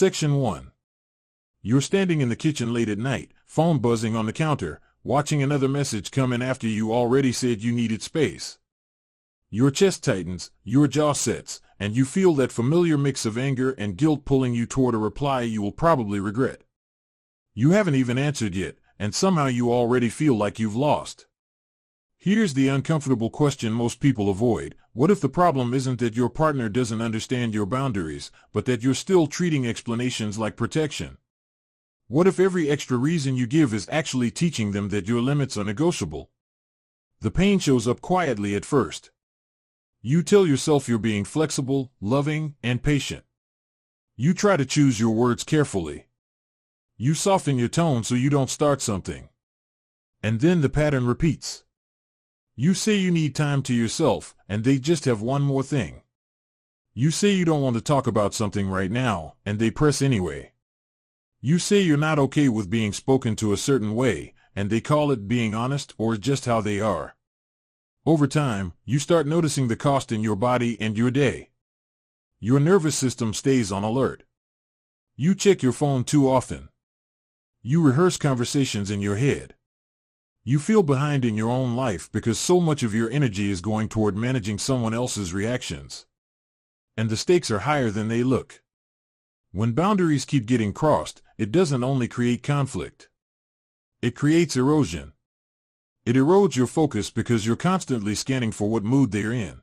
Section 1. You're standing in the kitchen late at night, phone buzzing on the counter, watching another message come in after you already said you needed space. Your chest tightens, your jaw sets, and you feel that familiar mix of anger and guilt pulling you toward a reply you will probably regret. You haven't even answered yet, and somehow you already feel like you've lost. Here's the uncomfortable question most people avoid. What if the problem isn't that your partner doesn't understand your boundaries, but that you're still treating explanations like protection? What if every extra reason you give is actually teaching them that your limits are negotiable? The pain shows up quietly at first. You tell yourself you're being flexible, loving, and patient. You try to choose your words carefully. You soften your tone so you don't start something. And then the pattern repeats. You say you need time to yourself, and they just have one more thing. You say you don't want to talk about something right now, and they press anyway. You say you're not okay with being spoken to a certain way, and they call it being honest or just how they are. Over time, you start noticing the cost in your body and your day. Your nervous system stays on alert. You check your phone too often. You rehearse conversations in your head. You feel behind in your own life because so much of your energy is going toward managing someone else's reactions. And the stakes are higher than they look. When boundaries keep getting crossed, it doesn't only create conflict. It creates erosion. It erodes your focus because you're constantly scanning for what mood they're in.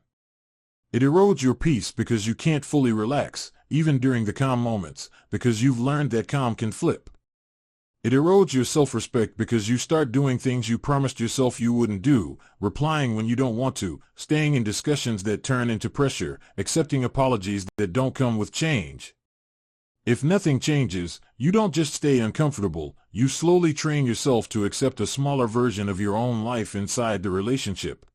It erodes your peace because you can't fully relax, even during the calm moments, because you've learned that calm can flip. It erodes your self-respect because you start doing things you promised yourself you wouldn't do, replying when you don't want to, staying in discussions that turn into pressure, accepting apologies that don't come with change. If nothing changes, you don't just stay uncomfortable, you slowly train yourself to accept a smaller version of your own life inside the relationship.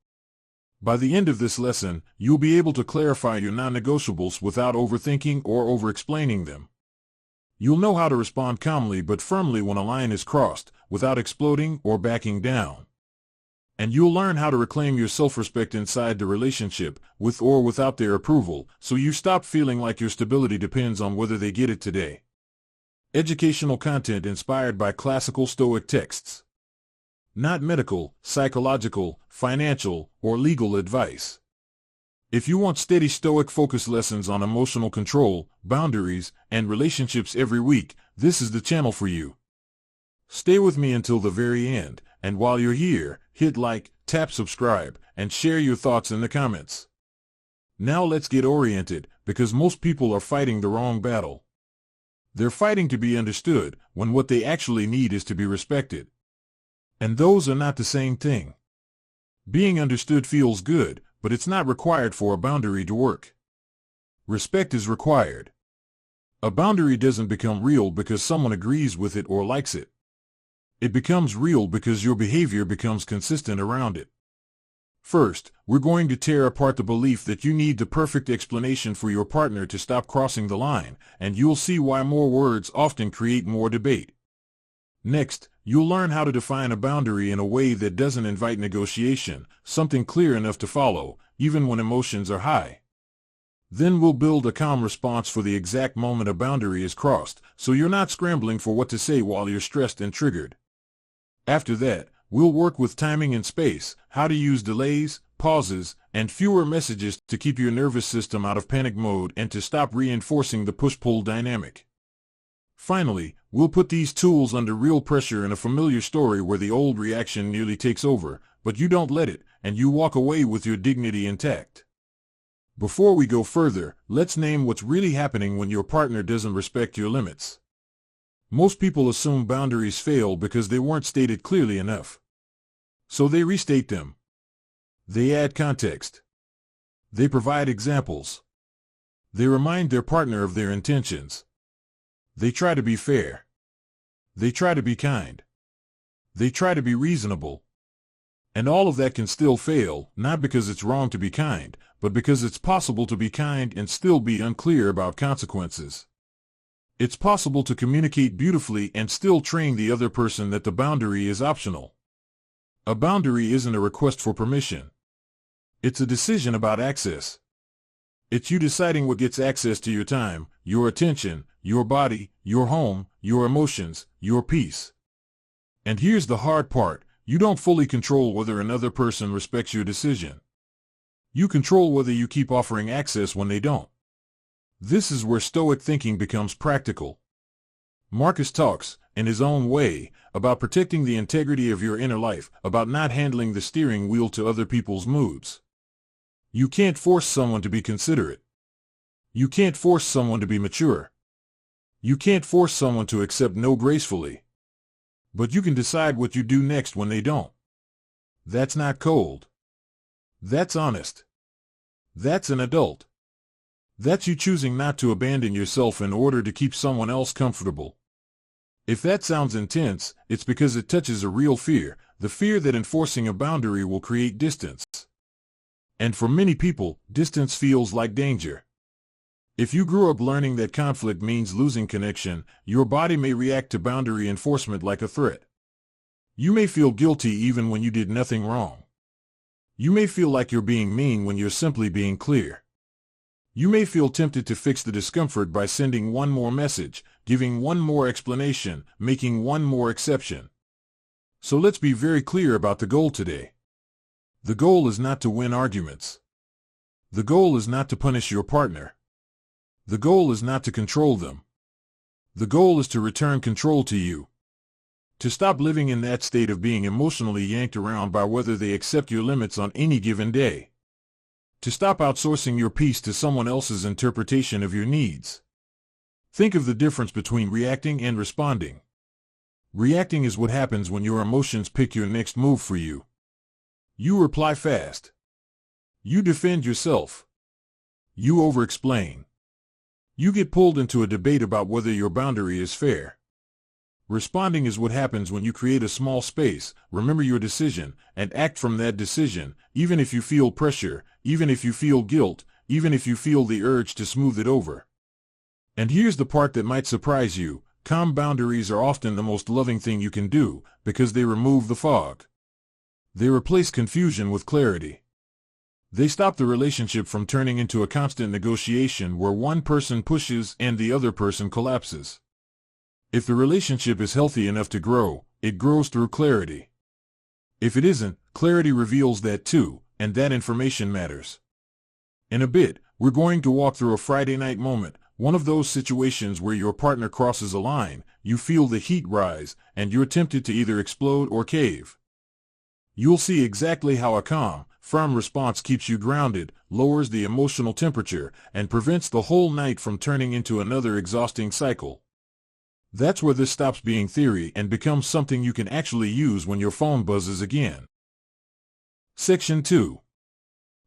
By the end of this lesson, you'll be able to clarify your non-negotiables without overthinking or over-explaining them. You'll know how to respond calmly but firmly when a line is crossed, without exploding or backing down. And you'll learn how to reclaim your self-respect inside the relationship, with or without their approval, so you stop feeling like your stability depends on whether they get it today. Educational content inspired by classical Stoic texts. Not medical, psychological, financial, or legal advice. If you want steady Stoic focus lessons on emotional control, boundaries, and relationships every week, this is the channel for you. Stay with me until the very end, and while you're here, hit like, tap subscribe, and share your thoughts in the comments. Now let's get oriented, because most people are fighting the wrong battle. They're fighting to be understood, when what they actually need is to be respected. And those are not the same thing. Being understood feels good, but it's not required for a boundary to work. Respect is required. A boundary doesn't become real because someone agrees with it or likes it. It becomes real because your behavior becomes consistent around it. First, we're going to tear apart the belief that you need the perfect explanation for your partner to stop crossing the line, and you'll see why more words often create more debate. Next, you'll learn how to define a boundary in a way that doesn't invite negotiation, something clear enough to follow, even when emotions are high. Then we'll build a calm response for the exact moment a boundary is crossed, so you're not scrambling for what to say while you're stressed and triggered. After that, we'll work with timing and space, how to use delays, pauses, and fewer messages to keep your nervous system out of panic mode and to stop reinforcing the push-pull dynamic. Finally, we'll put these tools under real pressure in a familiar story where the old reaction nearly takes over, but you don't let it, and you walk away with your dignity intact. Before we go further, let's name what's really happening when your partner doesn't respect your limits. Most people assume boundaries fail because they weren't stated clearly enough. So they restate them. They add context. They provide examples. They remind their partner of their intentions. They try to be fair. They try to be kind. They try to be reasonable. And all of that can still fail, not because it's wrong to be kind, but because it's possible to be kind and still be unclear about consequences. It's possible to communicate beautifully and still train the other person that the boundary is optional. A boundary isn't a request for permission. It's a decision about access. It's you deciding what gets access to your time, your attention, your body, your home, your emotions, your peace. And here's the hard part. You don't fully control whether another person respects your decision. You control whether you keep offering access when they don't. This is where Stoic thinking becomes practical. Marcus talks, in his own way, about protecting the integrity of your inner life, about not handling the steering wheel to other people's moods. You can't force someone to be considerate. You can't force someone to be mature. You can't force someone to accept no gracefully. But you can decide what you do next when they don't. That's not cold. That's honest. That's an adult. That's you choosing not to abandon yourself in order to keep someone else comfortable. If that sounds intense, it's because it touches a real fear, the fear that enforcing a boundary will create distance. And for many people, distance feels like danger. If you grew up learning that conflict means losing connection, your body may react to boundary enforcement like a threat. You may feel guilty even when you did nothing wrong. You may feel like you're being mean when you're simply being clear. You may feel tempted to fix the discomfort by sending one more message, giving one more explanation, making one more exception. So let's be very clear about the goal today. The goal is not to win arguments. The goal is not to punish your partner. The goal is not to control them. The goal is to return control to you. To stop living in that state of being emotionally yanked around by whether they accept your limits on any given day. To stop outsourcing your peace to someone else's interpretation of your needs. Think of the difference between reacting and responding. Reacting is what happens when your emotions pick your next move for you. You reply fast. You defend yourself. You over-explain. You get pulled into a debate about whether your boundary is fair. Responding is what happens when you create a small space, remember your decision, and act from that decision, even if you feel pressure, even if you feel guilt, even if you feel the urge to smooth it over. And here's the part that might surprise you. Calm boundaries are often the most loving thing you can do, because they remove the fog. They replace confusion with clarity. They stop the relationship from turning into a constant negotiation where one person pushes and the other person collapses. If the relationship is healthy enough to grow, it grows through clarity. If it isn't, clarity reveals that too, and that information matters. In a bit, we're going to walk through a Friday night moment, one of those situations where your partner crosses a line, you feel the heat rise, and you're tempted to either explode or cave. You'll see exactly how a calm, firm response keeps you grounded, lowers the emotional temperature, and prevents the whole night from turning into another exhausting cycle. That's where this stops being theory and becomes something you can actually use when your phone buzzes again. Section 2.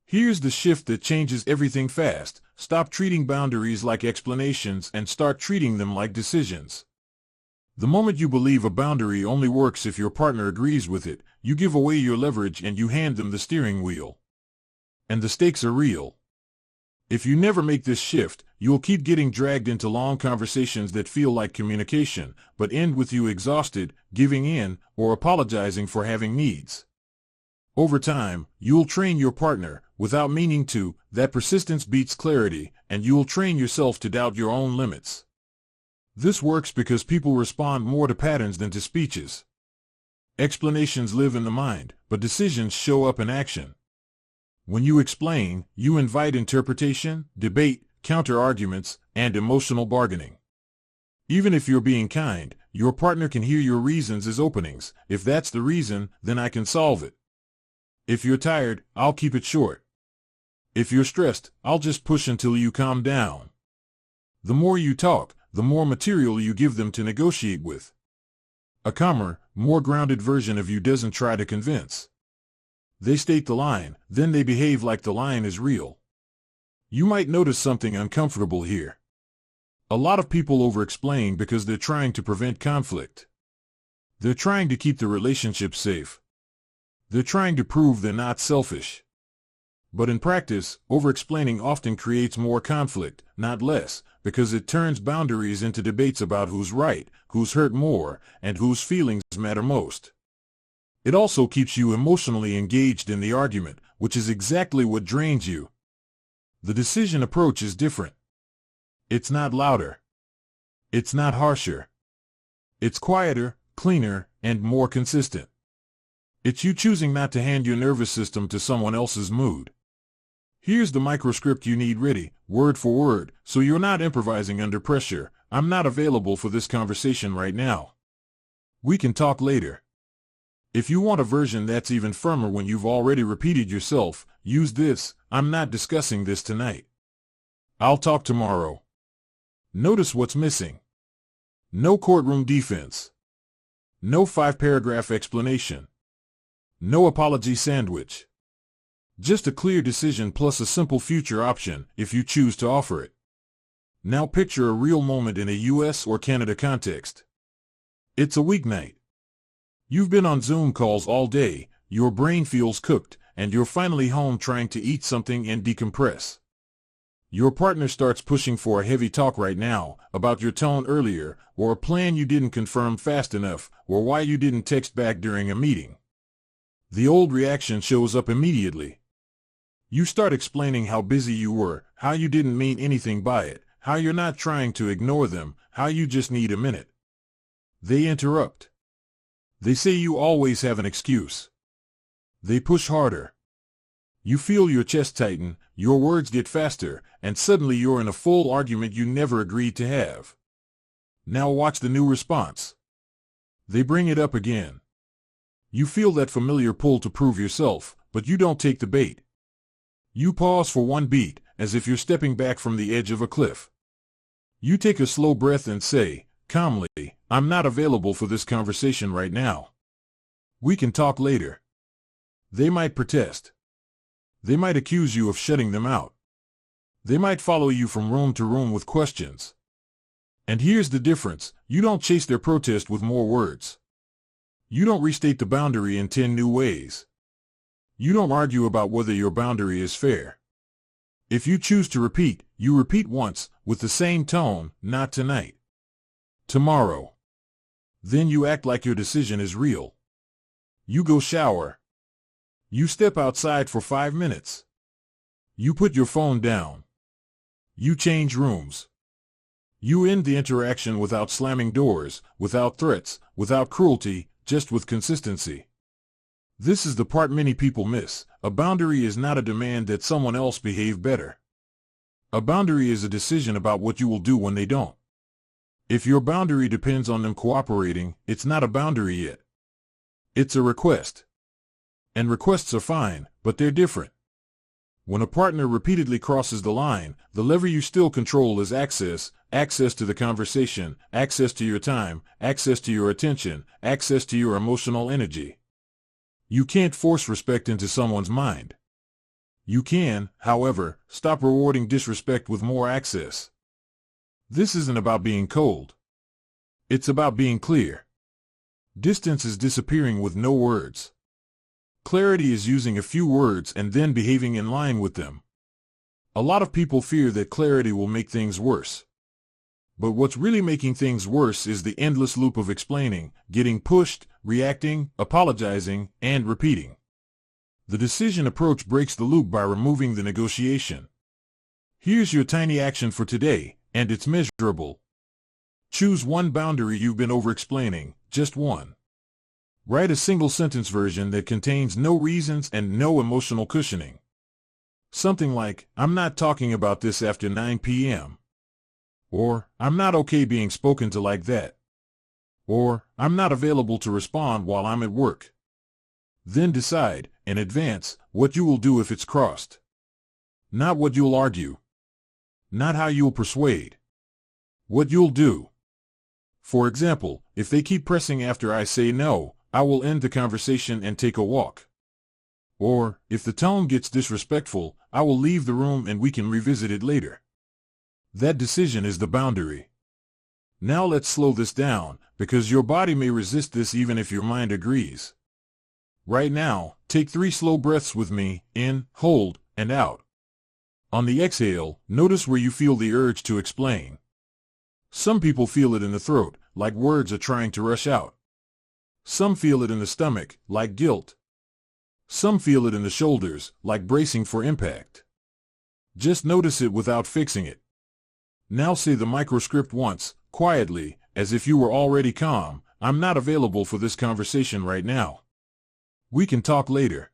Here's the shift that changes everything fast. Stop treating boundaries like explanations and start treating them like decisions. The moment you believe a boundary only works if your partner agrees with it, you give away your leverage and you hand them the steering wheel. And the stakes are real. If you never make this shift, you'll keep getting dragged into long conversations that feel like communication, but end with you exhausted, giving in, or apologizing for having needs. Over time, you'll train your partner, without meaning to, that persistence beats clarity, and you'll train yourself to doubt your own limits. This works because people respond more to patterns than to speeches. Explanations live in the mind, but decisions show up in action. When you explain, you invite interpretation, debate, counter-arguments, and emotional bargaining. Even if you're being kind, your partner can hear your reasons as openings. If that's the reason, then I can solve it. If you're tired, I'll keep it short. If you're stressed, I'll just push until you calm down. The more you talk, the more material you give them to negotiate with. A calmer, more grounded version of you doesn't try to convince. They state the line, then they behave like the line is real. You might notice something uncomfortable here. A lot of people over-explain because they're trying to prevent conflict. They're trying to keep the relationship safe. They're trying to prove they're not selfish. But in practice, over-explaining often creates more conflict, not less, because it turns boundaries into debates about who's right, who's hurt more, and whose feelings matter most. It also keeps you emotionally engaged in the argument, which is exactly what drains you. The decision approach is different. It's not louder. It's not harsher. It's quieter, cleaner, and more consistent. It's you choosing not to hand your nervous system to someone else's mood. Here's the microscript you need ready, word for word, so you're not improvising under pressure. I'm not available for this conversation right now. We can talk later. If you want a version that's even firmer when you've already repeated yourself, use this: I'm not discussing this tonight. I'll talk tomorrow. Notice what's missing. No courtroom defense. No 5-paragraph explanation. No apology sandwich. Just a clear decision plus a simple future option if you choose to offer it. Now picture a real moment in a US or Canada context. It's a weeknight. You've been on Zoom calls all day, your brain feels cooked, and you're finally home trying to eat something and decompress. Your partner starts pushing for a heavy talk right now, about your tone earlier, or a plan you didn't confirm fast enough, or why you didn't text back during a meeting. The old reaction shows up immediately. You start explaining how busy you were, how you didn't mean anything by it, how you're not trying to ignore them, how you just need a minute. They interrupt. They say you always have an excuse. They push harder. You feel your chest tighten, your words get faster, and suddenly you're in a full argument you never agreed to have. Now watch the new response. They bring it up again. You feel that familiar pull to prove yourself, but you don't take the bait. You pause for one beat, as if you're stepping back from the edge of a cliff. You take a slow breath and say, calmly, I'm not available for this conversation right now. We can talk later. They might protest. They might accuse you of shutting them out. They might follow you from room to room with questions. And here's the difference: you don't chase their protest with more words. You don't restate the boundary in 10 new ways. You don't argue about whether your boundary is fair. If you choose to repeat, you repeat once, with the same tone: not tonight. Tomorrow. Then you act like your decision is real. You go shower. You step outside for 5 minutes. You put your phone down. You change rooms. You end the interaction without slamming doors, without threats, without cruelty, just with consistency. This is the part many people miss. A boundary is not a demand that someone else behave better. A boundary is a decision about what you will do when they don't. If your boundary depends on them cooperating, it's not a boundary yet. It's a request. And requests are fine, but they're different. When a partner repeatedly crosses the line, the lever you still control is access: access to the conversation, access to your time, access to your attention, access to your emotional energy. You can't force respect into someone's mind. You can, however, stop rewarding disrespect with more access. This isn't about being cold. It's about being clear. Distance is disappearing with no words. Clarity is using a few words and then behaving in line with them. A lot of people fear that clarity will make things worse. But what's really making things worse is the endless loop of explaining, getting pushed, reacting, apologizing, and repeating. The decision approach breaks the loop by removing the negotiation. Here's your tiny action for today, and it's measurable. Choose one boundary you've been over-explaining, just one. Write a single-sentence version that contains no reasons and no emotional cushioning. Something like, I'm not talking about this after 9 p.m. Or, I'm not okay being spoken to like that. Or, I'm not available to respond while I'm at work. Then decide, in advance, what you will do if it's crossed. Not what you'll argue. Not how you'll persuade. What you'll do. For example, if they keep pressing after I say no, I will end the conversation and take a walk. Or, if the tone gets disrespectful, I will leave the room and we can revisit it later. That decision is the boundary. Now let's slow this down, because your body may resist this even if your mind agrees. Right now, take 3 slow breaths with me: in, hold, and out. On the exhale, notice where you feel the urge to explain. Some people feel it in the throat, like words are trying to rush out. Some feel it in the stomach, like guilt. Some feel it in the shoulders, like bracing for impact. Just notice it without fixing it. Now say the microscript once, quietly, as if you were already calm, "I'm not available for this conversation right now. We can talk later."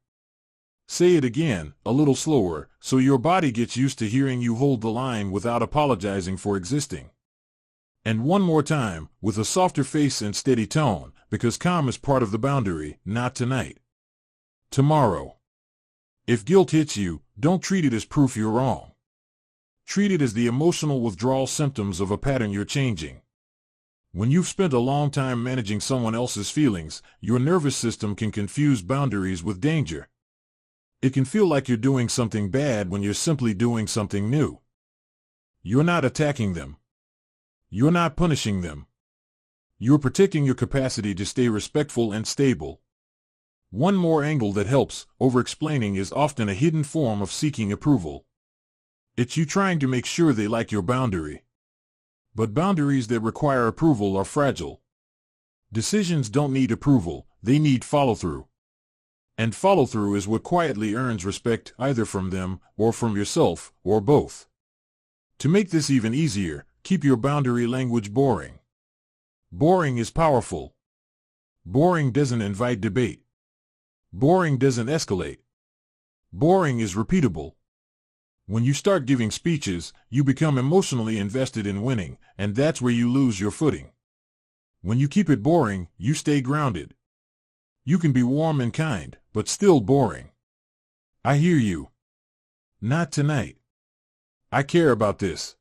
Say it again, a little slower, so your body gets used to hearing you hold the line without apologizing for existing. And one more time, with a softer face and steady tone, because calm is part of the boundary, "Not tonight. Tomorrow." If guilt hits you, don't treat it as proof you're wrong. Treat it as the emotional withdrawal symptoms of a pattern you're changing. When you've spent a long time managing someone else's feelings, your nervous system can confuse boundaries with danger. It can feel like you're doing something bad when you're simply doing something new. You're not attacking them. You're not punishing them. You're protecting your capacity to stay respectful and stable. One more angle that helps: over-explaining is often a hidden form of seeking approval. It's you trying to make sure they like your boundary. But boundaries that require approval are fragile. Decisions don't need approval, they need follow-through. And follow-through is what quietly earns respect, either from them, or from yourself, or both. To make this even easier, keep your boundary language boring. Boring is powerful. Boring doesn't invite debate. Boring doesn't escalate. Boring is repeatable. When you start giving speeches, you become emotionally invested in winning, and that's where you lose your footing. When you keep it boring, you stay grounded. You can be warm and kind, but still boring. "I hear you. Not tonight. I care about this.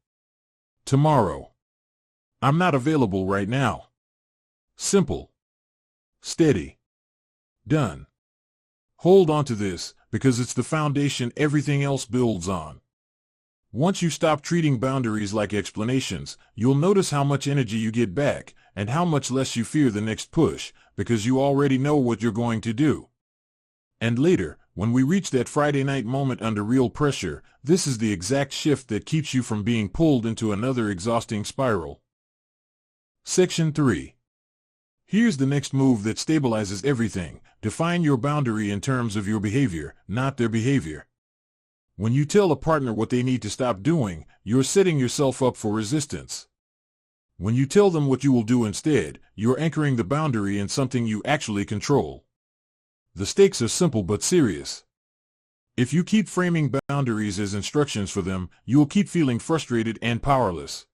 Tomorrow. I'm not available right now." Simple. Steady. Done. Hold on to this, because it's the foundation everything else builds on. Once you stop treating boundaries like explanations, you'll notice how much energy you get back, and how much less you fear the next push, because you already know what you're going to do. And later, when we reach that Friday night moment under real pressure, this is the exact shift that keeps you from being pulled into another exhausting spiral. Section 3. Here's the next move that stabilizes everything: define your boundary in terms of your behavior, not their behavior. When you tell a partner what they need to stop doing, you're setting yourself up for resistance. When you tell them what you will do instead, you're anchoring the boundary in something you actually control. The stakes are simple but serious. If you keep framing boundaries as instructions for them, you'll keep feeling frustrated and powerless.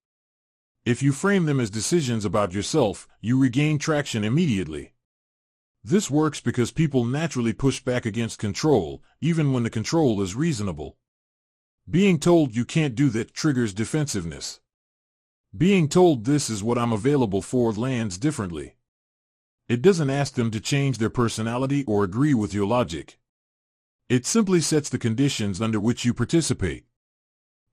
If you frame them as decisions about yourself, you regain traction immediately. This works because people naturally push back against control, even when the control is reasonable. Being told you can't do that triggers defensiveness. Being told this is what I'm available for lands differently. It doesn't ask them to change their personality or agree with your logic. It simply sets the conditions under which you participate.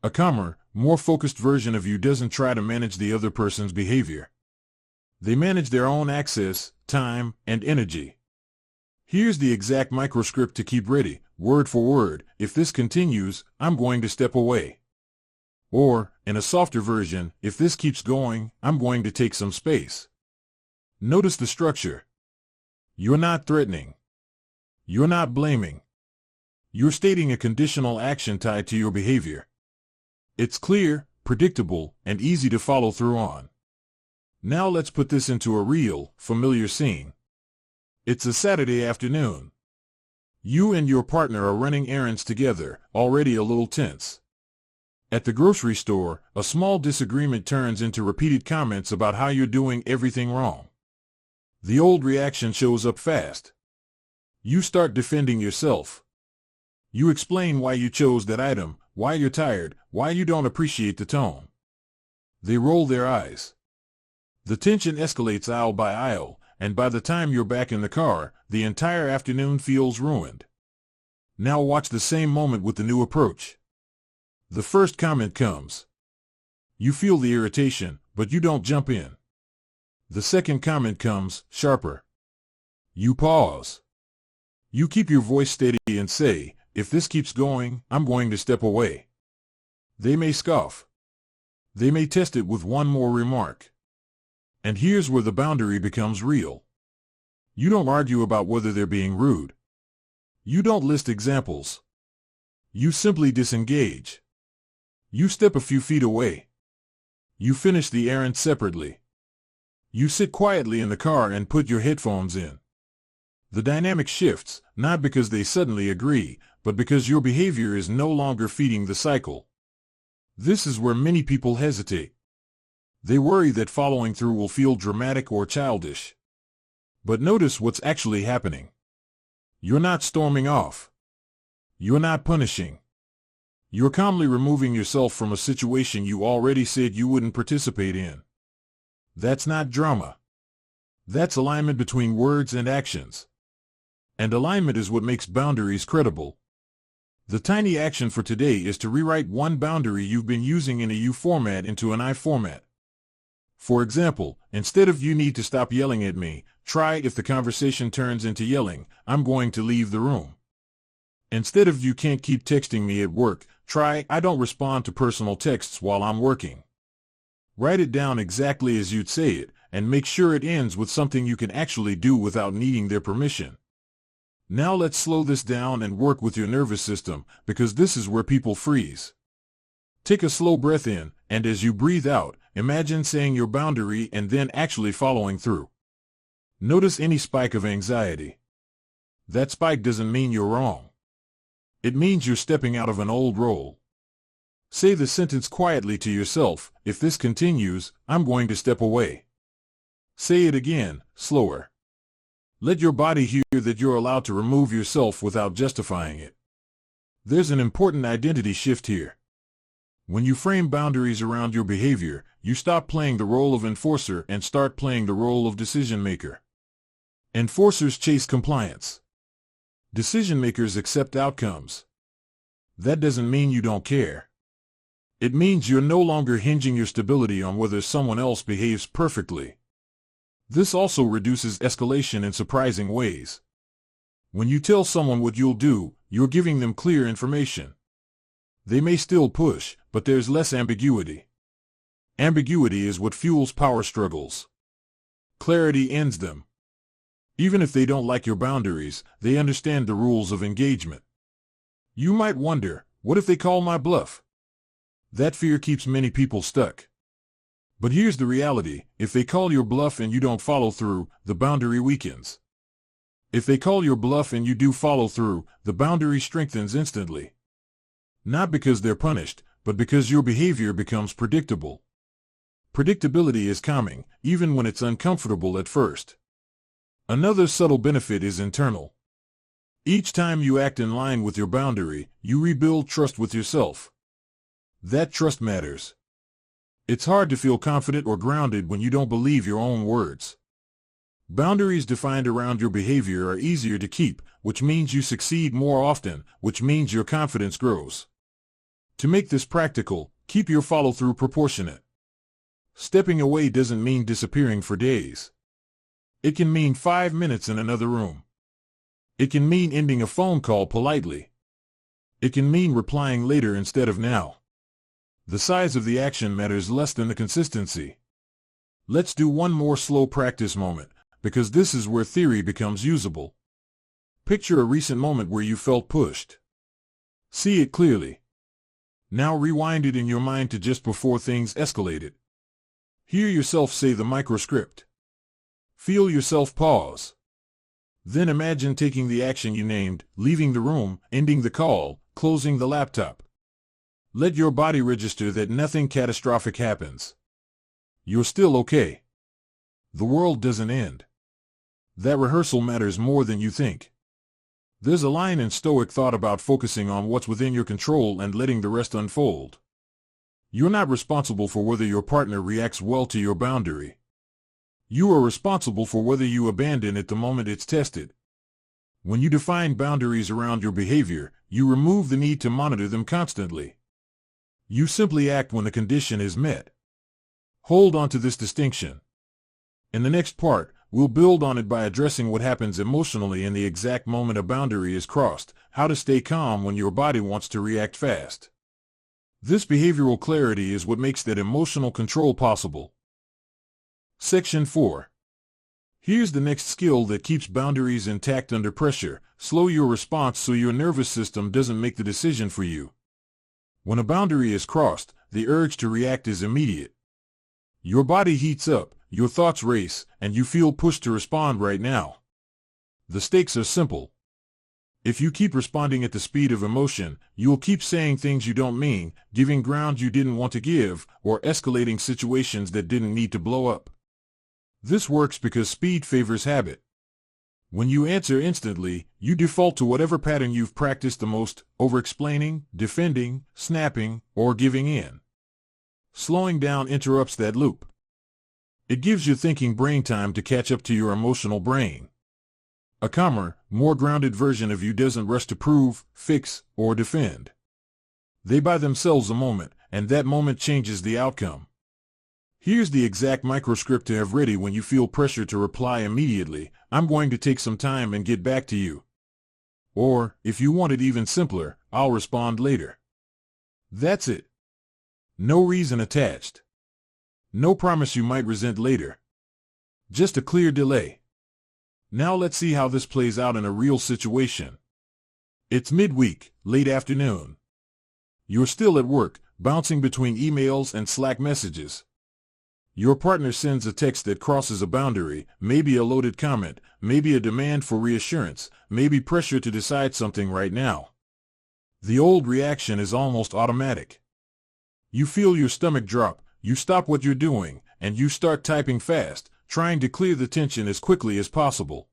A calmer, more focused version of you doesn't try to manage the other person's behavior. They manage their own access, time, and energy. Here's the exact microscript to keep ready, word for word: "If this continues, I'm going to step away." Or, in a softer version, "If this keeps going, I'm going to take some space." Notice the structure. You're not threatening. You're not blaming. You're stating a conditional action tied to your behavior. It's clear, predictable, and easy to follow through on. Now let's put this into a real, familiar scene. It's a Saturday afternoon. You and your partner are running errands together, already a little tense. At the grocery store, a small disagreement turns into repeated comments about how you're doing everything wrong. The old reaction shows up fast. You start defending yourself. You explain why you chose that item, why you're tired, why you don't appreciate the tone. They roll their eyes. The tension escalates aisle by aisle, and by the time you're back in the car, the entire afternoon feels ruined. Now watch the same moment with the new approach. The first comment comes. You feel the irritation, but you don't jump in. The second comment comes, sharper. You pause. You keep your voice steady and say, "If this keeps going, I'm going to step away." They may scoff. They may test it with one more remark. And here's where the boundary becomes real. You don't argue about whether they're being rude. You don't list examples. You simply disengage. You step a few feet away. You finish the errand separately. You sit quietly in the car and put your headphones in. The dynamic shifts, not because they suddenly agree, but because your behavior is no longer feeding the cycle. This is where many people hesitate. They worry that following through will feel dramatic or childish. But notice what's actually happening. You're not storming off. You're not punishing. You're calmly removing yourself from a situation you already said you wouldn't participate in. That's not drama. That's alignment between words and actions. And alignment is what makes boundaries credible. The tiny action for today is to rewrite one boundary you've been using in a you format into an I format. For example, instead of "you need to stop yelling at me," try "if the conversation turns into yelling, I'm going to leave the room." Instead of "you can't keep texting me at work," try "I don't respond to personal texts while I'm working." Write it down exactly as you'd say it, and make sure it ends with something you can actually do without needing their permission. Now let's slow this down and work with your nervous system, because this is where people freeze. Take a slow breath in, and as you breathe out, imagine saying your boundary and then actually following through. Notice any spike of anxiety. That spike doesn't mean you're wrong. It means you're stepping out of an old role. Say the sentence quietly to yourself: "If this continues, I'm going to step away." Say it again, slower. Let your body hear that you're allowed to remove yourself without justifying it. There's an important identity shift here. When you frame boundaries around your behavior, you stop playing the role of enforcer and start playing the role of decision maker. Enforcers chase compliance. Decision makers accept outcomes. That doesn't mean you don't care. It means you're no longer hinging your stability on whether someone else behaves perfectly. This also reduces escalation in surprising ways. When you tell someone what you'll do, you're giving them clear information. They may still push, but there's less ambiguity. Ambiguity is what fuels power struggles. Clarity ends them. Even if they don't like your boundaries, they understand the rules of engagement. You might wonder, what if they call my bluff? That fear keeps many people stuck. But here's the reality: if they call your bluff and you don't follow through, the boundary weakens. If they call your bluff and you do follow through, the boundary strengthens instantly. Not because they're punished, but because your behavior becomes predictable. Predictability is calming, even when it's uncomfortable at first. Another subtle benefit is internal. Each time you act in line with your boundary, you rebuild trust with yourself. That trust matters. It's hard to feel confident or grounded when you don't believe your own words. Boundaries defined around your behavior are easier to keep, which means you succeed more often, which means your confidence grows. To make this practical, keep your follow-through proportionate. Stepping away doesn't mean disappearing for days. It can mean 5 minutes in another room. It can mean ending a phone call politely. It can mean replying later instead of now. The size of the action matters less than the consistency. Let's do one more slow practice moment, because this is where theory becomes usable. Picture a recent moment where you felt pushed. See it clearly. Now rewind it in your mind to just before things escalated. Hear yourself say the microscript. Feel yourself pause. Then imagine taking the action you named, leaving the room, ending the call, closing the laptop. Let your body register that nothing catastrophic happens. You're still okay. The world doesn't end. That rehearsal matters more than you think. There's a line in Stoic thought about focusing on what's within your control and letting the rest unfold. You're not responsible for whether your partner reacts well to your boundary. You are responsible for whether you abandon it the moment it's tested. When you define boundaries around your behavior, you remove the need to monitor them constantly. You simply act when the condition is met. Hold on to this distinction. In the next part, we'll build on it by addressing what happens emotionally in the exact moment a boundary is crossed, how to stay calm when your body wants to react fast. This behavioral clarity is what makes that emotional control possible. Section 4. Here's the next skill that keeps boundaries intact under pressure: slow your response so your nervous system doesn't make the decision for you. When a boundary is crossed, the urge to react is immediate. Your body heats up, your thoughts race, and you feel pushed to respond right now. The stakes are simple. If you keep responding at the speed of emotion, you'll keep saying things you don't mean, giving ground you didn't want to give, or escalating situations that didn't need to blow up. This works because speed favors habit. When you answer instantly, you default to whatever pattern you've practiced the most: over-explaining, defending, snapping, or giving in. Slowing down interrupts that loop. It gives your thinking brain time to catch up to your emotional brain. A calmer, more grounded version of you doesn't rush to prove, fix, or defend. They buy themselves a moment, and that moment changes the outcome. Here's the exact microscript to have ready when you feel pressure to reply immediately: "I'm going to take some time and get back to you." Or, if you want it even simpler, "I'll respond later." That's it. No reason attached. No promise you might resent later. Just a clear delay. Now let's see how this plays out in a real situation. It's midweek, late afternoon. You're still at work, bouncing between emails and Slack messages. Your partner sends a text that crosses a boundary, maybe a loaded comment, maybe a demand for reassurance, maybe pressure to decide something right now. The old reaction is almost automatic. You feel your stomach drop, you stop what you're doing, and you start typing fast, trying to clear the tension as quickly as possible.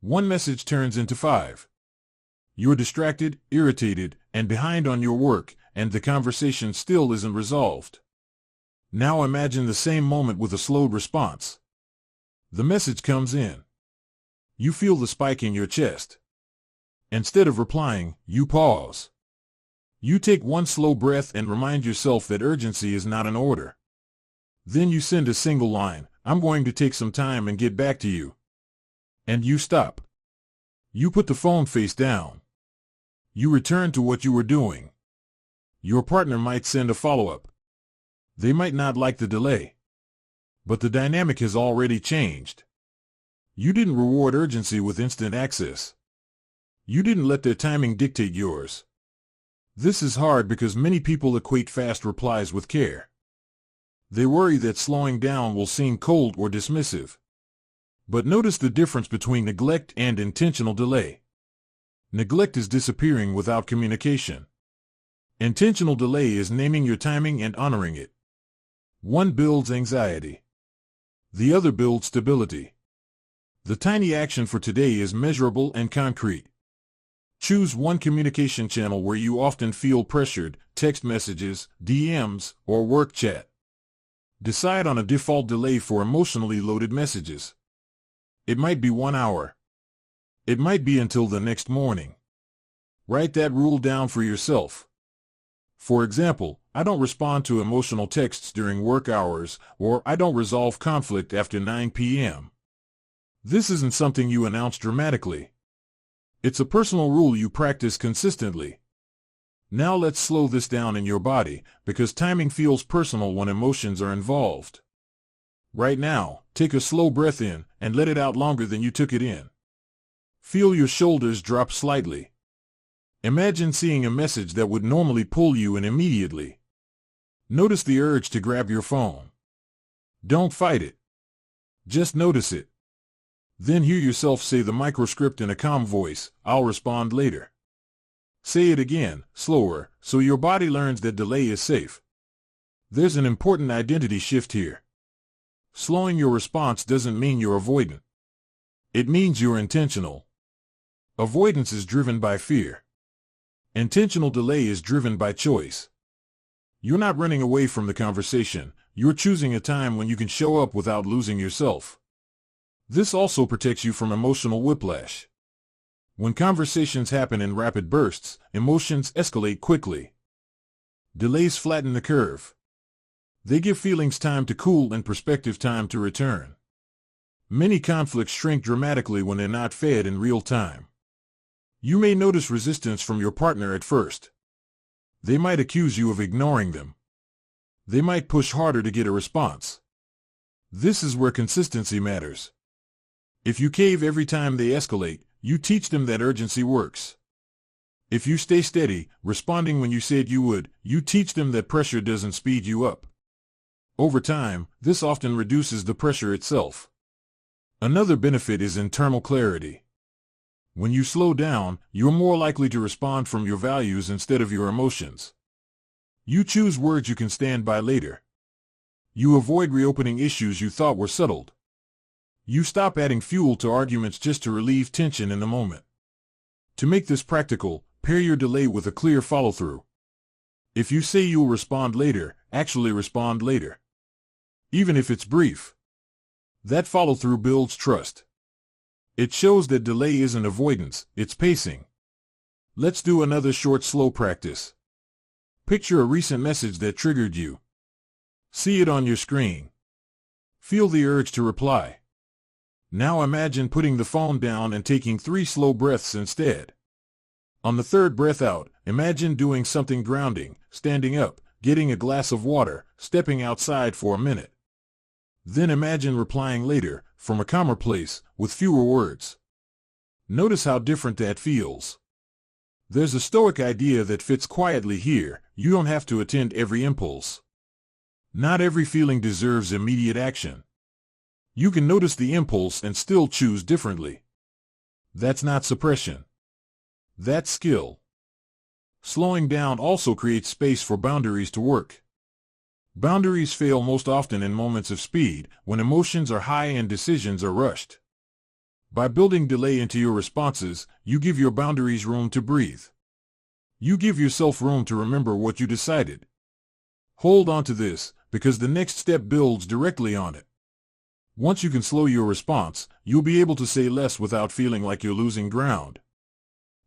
One message turns into 5. You're distracted, irritated, and behind on your work, and the conversation still isn't resolved. Now imagine the same moment with a slowed response. The message comes in. You feel the spike in your chest. Instead of replying, you pause. You take one slow breath and remind yourself that urgency is not an order. Then you send a single line: "I'm going to take some time and get back to you." And you stop. You put the phone face down. You return to what you were doing. Your partner might send a follow-up. They might not like the delay. But the dynamic has already changed. You didn't reward urgency with instant access. You didn't let their timing dictate yours. This is hard because many people equate fast replies with care. They worry that slowing down will seem cold or dismissive. But notice the difference between neglect and intentional delay. Neglect is disappearing without communication. Intentional delay is naming your timing and honoring it. One builds anxiety. The other builds stability. The tiny action for today is measurable and concrete. Choose one communication channel where you often feel pressured: text messages, DMs, or work chat. Decide on a default delay for emotionally loaded messages. It might be 1 hour. It might be until the next morning. Write that rule down for yourself. For example, "I don't respond to emotional texts during work hours," or "I don't resolve conflict after 9 p.m. This isn't something you announce dramatically. It's a personal rule you practice consistently. Now let's slow this down in your body, because timing feels personal when emotions are involved. Right now, take a slow breath in and let it out longer than you took it in. Feel your shoulders drop slightly. Imagine seeing a message that would normally pull you in immediately. Notice the urge to grab your phone. Don't fight it. Just notice it. Then hear yourself say the microscript in a calm voice: "I'll respond later." Say it again, slower, so your body learns that delay is safe. There's an important identity shift here. Slowing your response doesn't mean you're avoidant. It means you're intentional. Avoidance is driven by fear. Intentional delay is driven by choice. You're not running away from the conversation. You're choosing a time when you can show up without losing yourself. This also protects you from emotional whiplash. When conversations happen in rapid bursts, emotions escalate quickly. Delays flatten the curve. They give feelings time to cool and perspective time to return. Many conflicts shrink dramatically when they're not fed in real time. You may notice resistance from your partner at first. They might accuse you of ignoring them. They might push harder to get a response. This is where consistency matters. If you cave every time they escalate, you teach them that urgency works. If you stay steady, responding when you said you would, you teach them that pressure doesn't speed you up. Over time, this often reduces the pressure itself. Another benefit is internal clarity. When you slow down, you're more likely to respond from your values instead of your emotions. You choose words you can stand by later. You avoid reopening issues you thought were settled. You stop adding fuel to arguments just to relieve tension in the moment. To make this practical, pair your delay with a clear follow-through. If you say you'll respond later, actually respond later. Even if it's brief. That follow-through builds trust. It shows that delay isn't avoidance, it's pacing. Let's do another short, slow practice. Picture a recent message that triggered you. See it on your screen. Feel the urge to reply. Now imagine putting the phone down and taking 3 slow breaths instead. On the third breath out, imagine doing something grounding, standing up, getting a glass of water, stepping outside for a minute. Then imagine replying later, from a calmer place, with fewer words. Notice how different that feels. There's a Stoic idea that fits quietly here: you don't have to attend every impulse. Not every feeling deserves immediate action. You can notice the impulse and still choose differently. That's not suppression. That's skill. Slowing down also creates space for boundaries to work. Boundaries fail most often in moments of speed, when emotions are high and decisions are rushed. By building delay into your responses, you give your boundaries room to breathe. You give yourself room to remember what you decided. Hold on to this, because the next step builds directly on it. Once you can slow your response, you'll be able to say less without feeling like you're losing ground.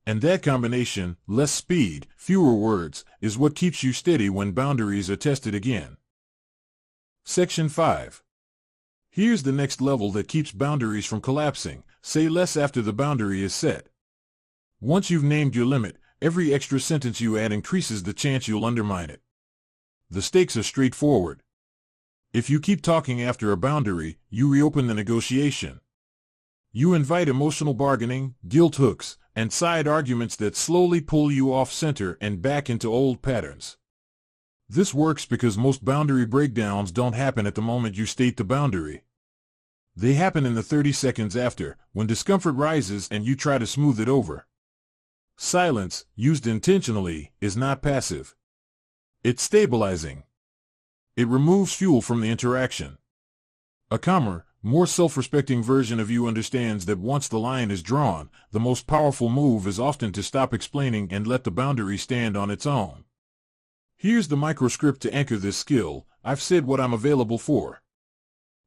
And that combination, less speed, fewer words, is what keeps you steady when boundaries are tested again. Section 5. Here's the next level that keeps boundaries from collapsing: say less after the boundary is set. Once you've named your limit, every extra sentence you add increases the chance you'll undermine it. The stakes are straightforward. If you keep talking after a boundary, you reopen the negotiation. You invite emotional bargaining, guilt hooks, and side arguments that slowly pull you off center and back into old patterns. This works because most boundary breakdowns don't happen at the moment you state the boundary. They happen in the 30 seconds after, when discomfort rises and you try to smooth it over. Silence, used intentionally, is not passive. It's stabilizing. It removes fuel from the interaction. A calmer, more self-respecting version of you understands that once the line is drawn, the most powerful move is often to stop explaining and let the boundary stand on its own. Here's the microscript to anchor this skill: I've said what I'm available for.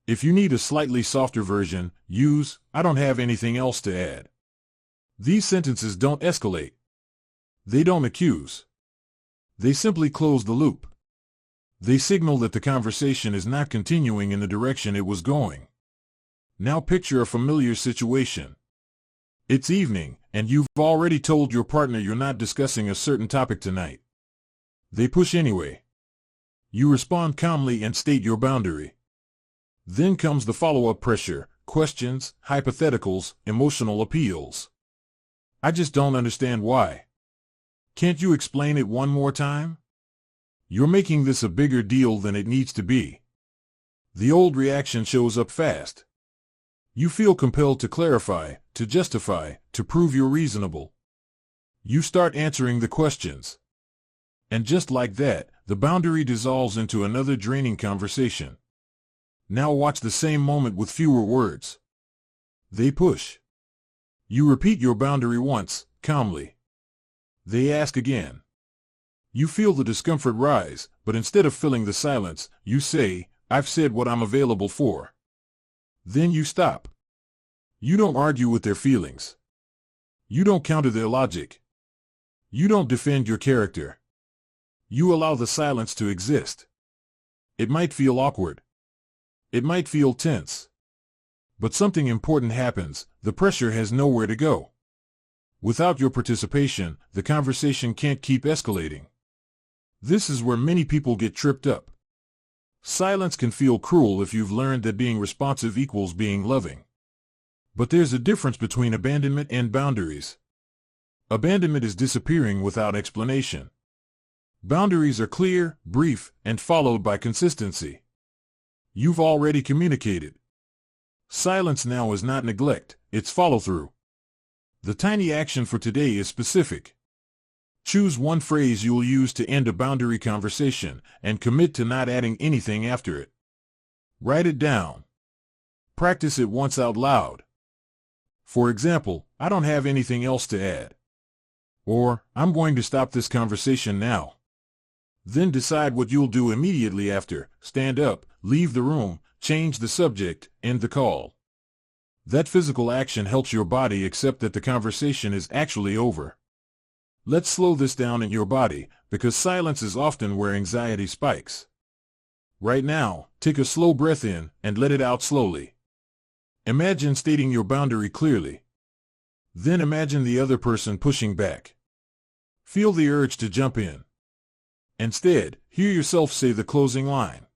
If you need a slightly softer version, use I don't have anything else to add. These sentences don't escalate. They don't accuse. They simply close the loop. They signal that the conversation is not continuing in the direction it was going. Now picture a familiar situation. It's evening, and you've already told your partner you're not discussing a certain topic tonight. They push anyway. You respond calmly and state your boundary. Then comes the follow-up pressure: questions, hypotheticals, emotional appeals. I just don't understand why. Can't you explain it one more time? You're making this a bigger deal than it needs to be. The old reaction shows up fast. You feel compelled to clarify, to justify, to prove you're reasonable. You start answering the questions. And just like that, the boundary dissolves into another draining conversation. Now watch the same moment with fewer words. They push. You repeat your boundary once, calmly. They ask again. You feel the discomfort rise, but instead of filling the silence, you say, I've said what I'm available for. Then you stop. You don't argue with their feelings. You don't counter their logic. You don't defend your character. You allow the silence to exist. It might feel awkward. It might feel tense. But something important happens: the pressure has nowhere to go. Without your participation, the conversation can't keep escalating. This is where many people get tripped up. Silence can feel cruel if you've learned that being responsive equals being loving. But there's a difference between abandonment and boundaries. Abandonment is disappearing without explanation. Boundaries are clear, brief, and followed by consistency. You've already communicated. Silence now is not neglect, it's follow-through. The tiny action for today is specific. Choose one phrase you'll use to end a boundary conversation, and commit to not adding anything after it. Write it down. Practice it once out loud. For example, I don't have anything else to add. Or, I'm going to stop this conversation now. Then decide what you'll do immediately after. Stand up, leave the room, change the subject, end the call. That physical action helps your body accept that the conversation is actually over. Let's slow this down in your body, because silence is often where anxiety spikes. Right now, take a slow breath in and let it out slowly. Imagine stating your boundary clearly. Then imagine the other person pushing back. Feel the urge to jump in. Instead, hear yourself say the closing line.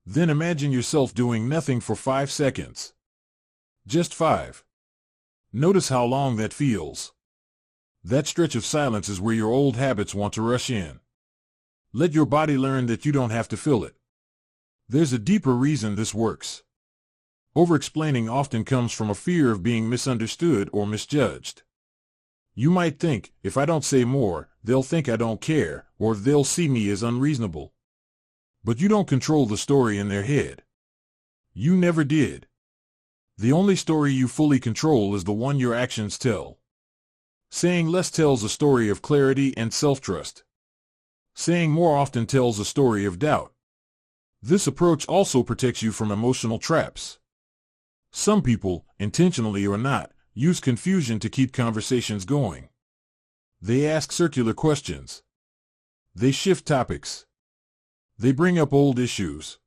Then imagine yourself doing nothing for 5 seconds. Just 5. Notice how long that feels. That stretch of silence is where your old habits want to rush in. Let your body learn that you don't have to fill it. There's a deeper reason this works. Over-explaining often comes from a fear of being misunderstood or misjudged. You might think, if I don't say more, they'll think I don't care, or they'll see me as unreasonable. But you don't control the story in their head. You never did. The only story you fully control is the one your actions tell. Saying less tells a story of clarity and self-trust. Saying more often tells a story of doubt. This approach also protects you from emotional traps. Some people, intentionally or not, use confusion to keep conversations going. They ask circular questions. They shift topics. They bring up old issues.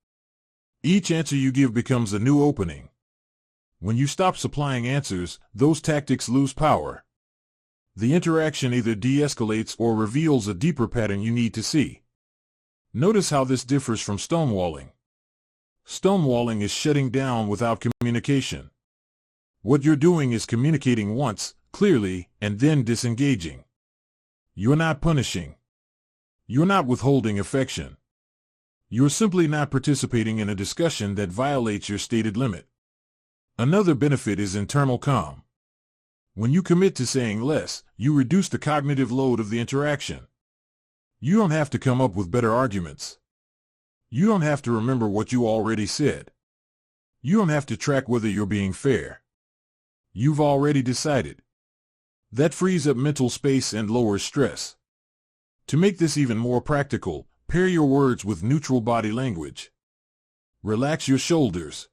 Each answer you give becomes a new opening. When you stop supplying answers, those tactics lose power. The interaction either de-escalates or reveals a deeper pattern you need to see. Notice how this differs from stonewalling. Stonewalling is shutting down without communication. What you're doing is communicating once, clearly, and then disengaging. You're not punishing. You're not withholding affection. You're simply not participating in a discussion that violates your stated limit. Another benefit is internal calm. When you commit to saying less, you reduce the cognitive load of the interaction. You don't have to come up with better arguments. You don't have to remember what you already said. You don't have to track whether you're being fair. You've already decided. That frees up mental space and lowers stress. To make this even more practical, pair your words with neutral body language. Relax your shoulders.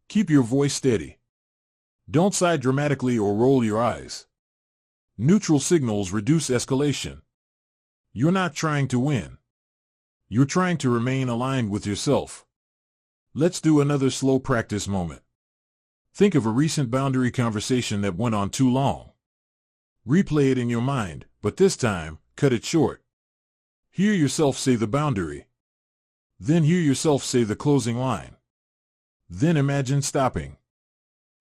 Keep your voice steady. Don't sigh dramatically or roll your eyes. Neutral signals reduce escalation. You're not trying to win. You're trying to remain aligned with yourself. Let's do another slow practice moment. Think of a recent boundary conversation that went on too long. Replay it in your mind, but this time, cut it short. Hear yourself say the boundary. Then hear yourself say the closing line. Then imagine stopping.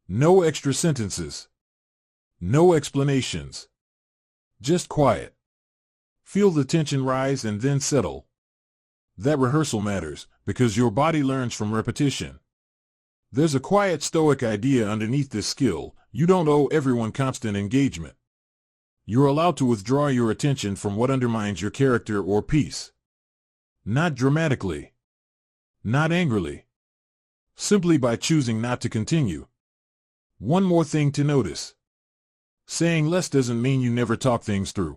No extra sentences. No explanations. Just quiet. Feel the tension rise and then settle. That rehearsal matters, because your body learns from repetition. There's a quiet Stoic idea underneath this skill: you don't owe everyone constant engagement. You're allowed to withdraw your attention from what undermines your character or peace. Not dramatically. Not angrily. Simply by choosing not to continue. One more thing to notice. Saying less doesn't mean you never talk things through.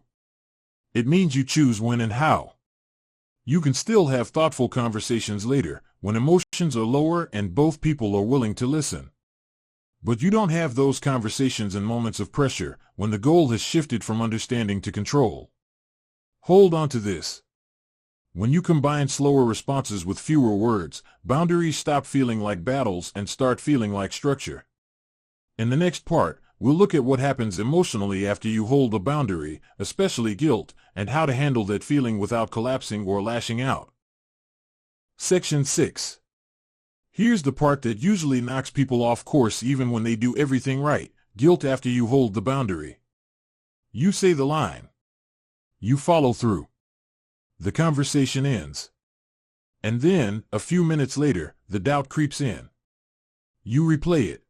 It means you choose when and how. You can still have thoughtful conversations later, when emotions are lower and both people are willing to listen. But you don't have those conversations in moments of pressure, when the goal has shifted from understanding to control. Hold on to this. When you combine slower responses with fewer words, boundaries stop feeling like battles and start feeling like structure. In the next part, we'll look at what happens emotionally after you hold a boundary, especially guilt, and how to handle that feeling without collapsing or lashing out. Section 6. Here's the part that usually knocks people off course even when they do everything right: guilt after you hold the boundary. You say the line. You follow through. The conversation ends. And then, a few minutes later, the doubt creeps in. You replay it.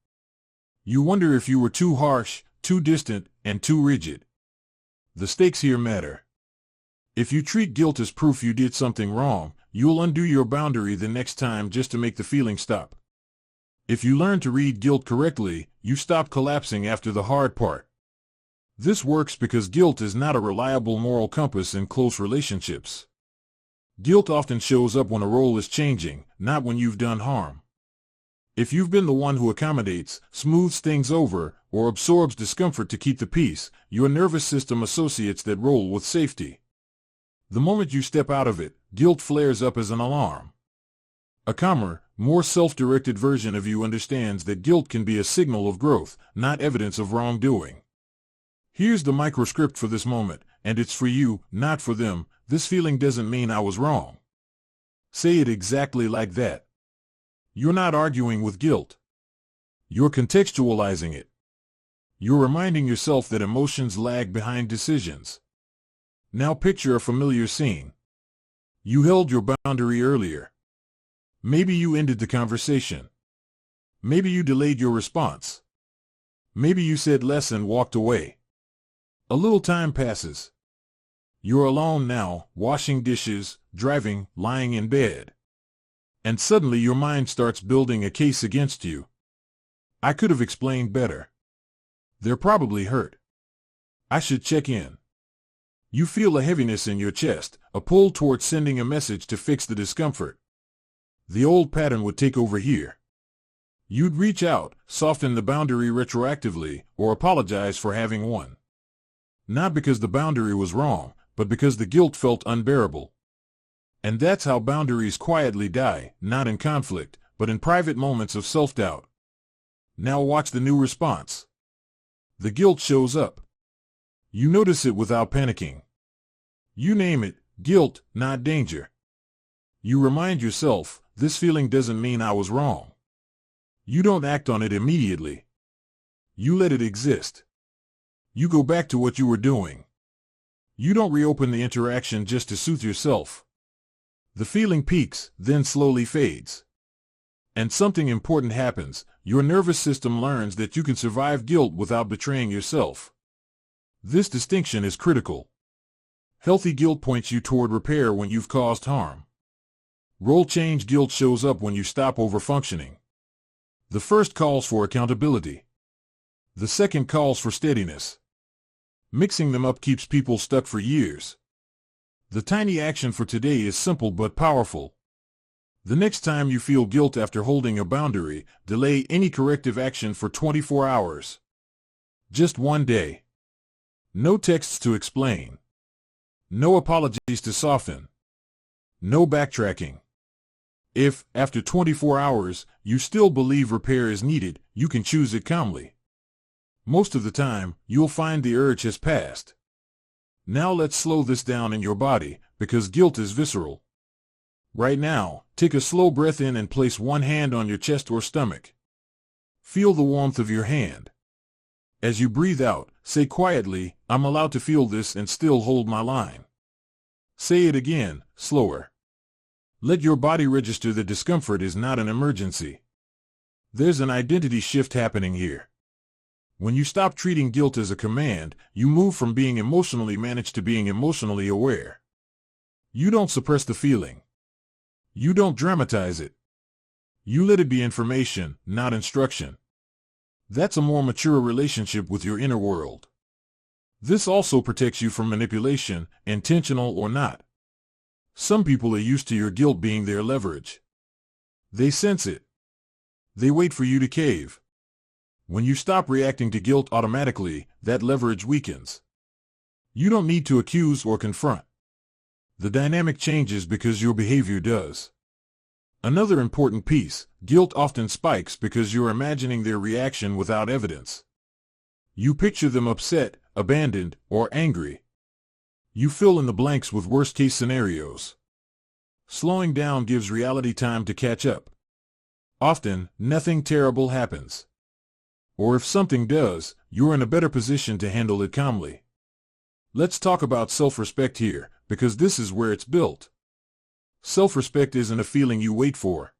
You wonder if you were too harsh, too distant, and too rigid. The stakes here matter. If you treat guilt as proof you did something wrong, you'll undo your boundary the next time just to make the feeling stop. If you learn to read guilt correctly, you stop collapsing after the hard part. This works because guilt is not a reliable moral compass in close relationships. Guilt often shows up when a role is changing, not when you've done harm. If you've been the one who accommodates, smooths things over, or absorbs discomfort to keep the peace, your nervous system associates that role with safety. The moment you step out of it, guilt flares up as an alarm. A calmer, more self-directed version of you understands that guilt can be a signal of growth, not evidence of wrongdoing. Here's the microscript for this moment, and it's for you, not for them. This feeling doesn't mean I was wrong. Say it exactly like that. You're not arguing with guilt. You're contextualizing it. You're reminding yourself that emotions lag behind decisions. Now picture a familiar scene. You held your boundary earlier. Maybe you ended the conversation. Maybe you delayed your response. Maybe you said less and walked away. A little time passes. You're alone now, washing dishes, driving, lying in bed. And suddenly your mind starts building a case against you. I could have explained better. They're probably hurt. I should check in. You feel a heaviness in your chest, a pull towards sending a message to fix the discomfort. The old pattern would take over here. You'd reach out, soften the boundary retroactively, or apologize for having one. Not because the boundary was wrong, but because the guilt felt unbearable. And that's how boundaries quietly die, not in conflict, but in private moments of self-doubt. Now watch the new response. The guilt shows up. You notice it without panicking. You name it, guilt, not danger. You remind yourself, this feeling doesn't mean I was wrong. You don't act on it immediately. You let it exist. You go back to what you were doing. You don't reopen the interaction just to soothe yourself. The feeling peaks, then slowly fades. And something important happens. Your nervous system learns that you can survive guilt without betraying yourself. This distinction is critical. Healthy guilt points you toward repair when you've caused harm. Role change guilt shows up when you stop overfunctioning. The first calls for accountability. The second calls for steadiness. Mixing them up keeps people stuck for years. The tiny action for today is simple but powerful. The next time you feel guilt after holding a boundary, delay any corrective action for 24 hours. Just one day. No texts to explain. No apologies to soften. No backtracking. If, after 24 hours, you still believe repair is needed, you can choose it calmly. Most of the time, you'll find the urge has passed. Now let's slow this down in your body, because guilt is visceral. Right now, take a slow breath in and place one hand on your chest or stomach. Feel the warmth of your hand. As you breathe out, say quietly, I'm allowed to feel this and still hold my line. Say it again, slower. Let your body register that discomfort is not an emergency. There's an identity shift happening here. When you stop treating guilt as a command, you move from being emotionally managed to being emotionally aware. You don't suppress the feeling. You don't dramatize it. You let it be information, not instruction. That's a more mature relationship with your inner world. This also protects you from manipulation, intentional or not. Some people are used to your guilt being their leverage. They sense it. They wait for you to cave. When you stop reacting to guilt automatically, that leverage weakens. You don't need to accuse or confront. The dynamic changes because your behavior does. Another important piece, guilt often spikes because you're imagining their reaction without evidence. You picture them upset, abandoned, or angry. You fill in the blanks with worst-case scenarios. Slowing down gives reality time to catch up. Often, nothing terrible happens. Or if something does, you're in a better position to handle it calmly. Let's talk about self-respect here, because this is where it's built. Self-respect isn't a feeling you wait for.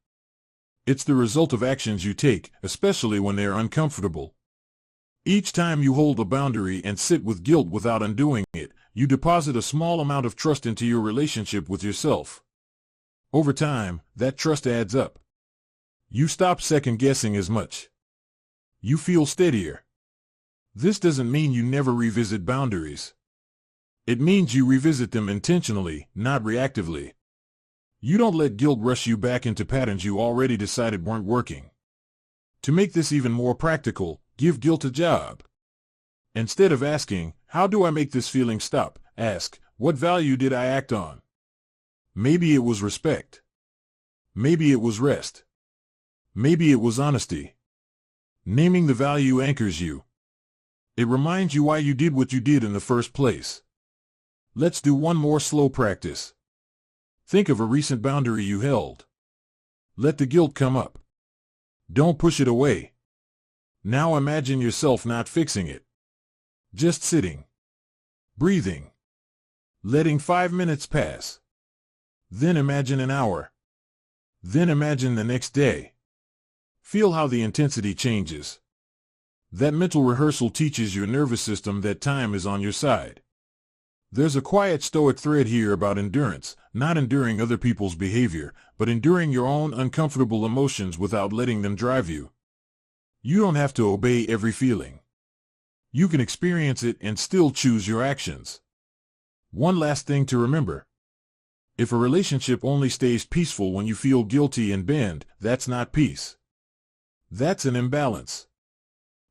It's the result of actions you take, especially when they're uncomfortable. Each time you hold a boundary and sit with guilt without undoing it, you deposit a small amount of trust into your relationship with yourself. Over time, that trust adds up. You stop second-guessing as much. You feel steadier. This doesn't mean you never revisit boundaries. It means you revisit them intentionally, not reactively. You don't let guilt rush you back into patterns you already decided weren't working. To make this even more practical, give guilt a job. Instead of asking, "How do I make this feeling stop?" ask, "What value did I act on?" Maybe it was respect. Maybe it was rest. Maybe it was honesty. Naming the value anchors you. It reminds you why you did what you did in the first place. Let's do one more slow practice. Think of a recent boundary you held. Let the guilt come up. Don't push it away. Now imagine yourself not fixing it. Just sitting. Breathing. Letting 5 minutes pass. Then imagine an hour. Then imagine the next day. Feel how the intensity changes. That mental rehearsal teaches your nervous system that time is on your side. There's a quiet Stoic thread here about endurance, not enduring other people's behavior, but enduring your own uncomfortable emotions without letting them drive you. You don't have to obey every feeling. You can experience it and still choose your actions. One last thing to remember. If a relationship only stays peaceful when you feel guilty and bend, that's not peace. That's an imbalance.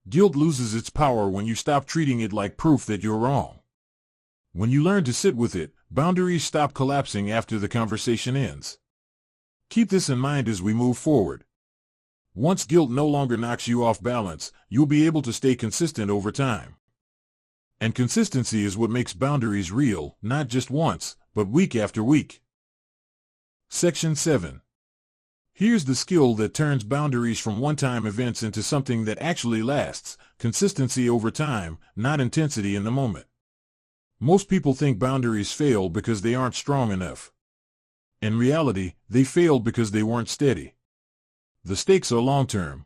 Guilt loses its power when you stop treating it like proof that you're wrong. When you learn to sit with it, boundaries stop collapsing after the conversation ends. Keep this in mind as we move forward. Once guilt no longer knocks you off balance, you'll be able to stay consistent over time. And consistency is what makes boundaries real, not just once, but week after week. Section 7. Here's the skill that turns boundaries from one-time events into something that actually lasts: consistency over time, not intensity in the moment. Most people think boundaries fail because they aren't strong enough. In reality, they failed because they weren't steady. The stakes are long-term.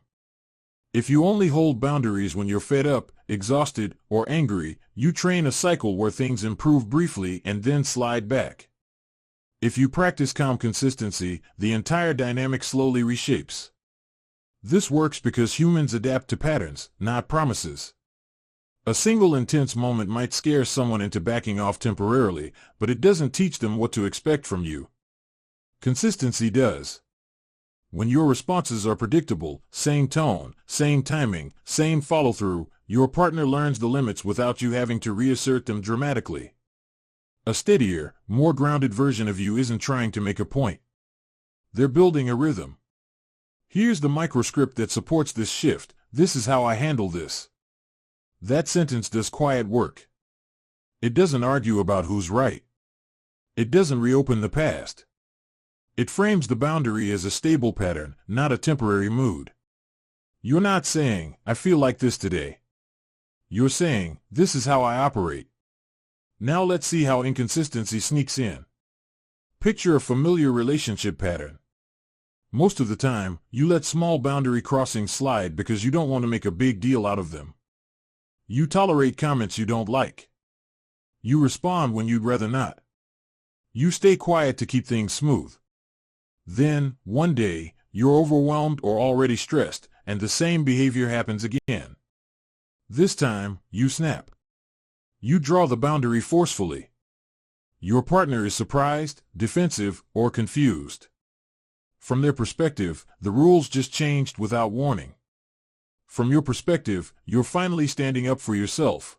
If you only hold boundaries when you're fed up, exhausted, or angry, you train a cycle where things improve briefly and then slide back. If you practice calm consistency, the entire dynamic slowly reshapes. This works because humans adapt to patterns, not promises. A single intense moment might scare someone into backing off temporarily, but it doesn't teach them what to expect from you. Consistency does. When your responses are predictable, same tone, same timing, same follow-through, your partner learns the limits without you having to reassert them dramatically. A steadier, more grounded version of you isn't trying to make a point. They're building a rhythm. Here's the microscript that supports this shift: "This is how I handle this." That sentence does quiet work. It doesn't argue about who's right. It doesn't reopen the past. It frames the boundary as a stable pattern, not a temporary mood. You're not saying, "I feel like this today." You're saying, "This is how I operate." Now let's see how inconsistency sneaks in. Picture a familiar relationship pattern. Most of the time, you let small boundary crossings slide because you don't want to make a big deal out of them. You tolerate comments you don't like. You respond when you'd rather not. You stay quiet to keep things smooth. Then, one day, you're overwhelmed or already stressed, and the same behavior happens again. This time, you snap. You draw the boundary forcefully. Your partner is surprised, defensive, or confused. From their perspective, the rules just changed without warning. From your perspective, you're finally standing up for yourself.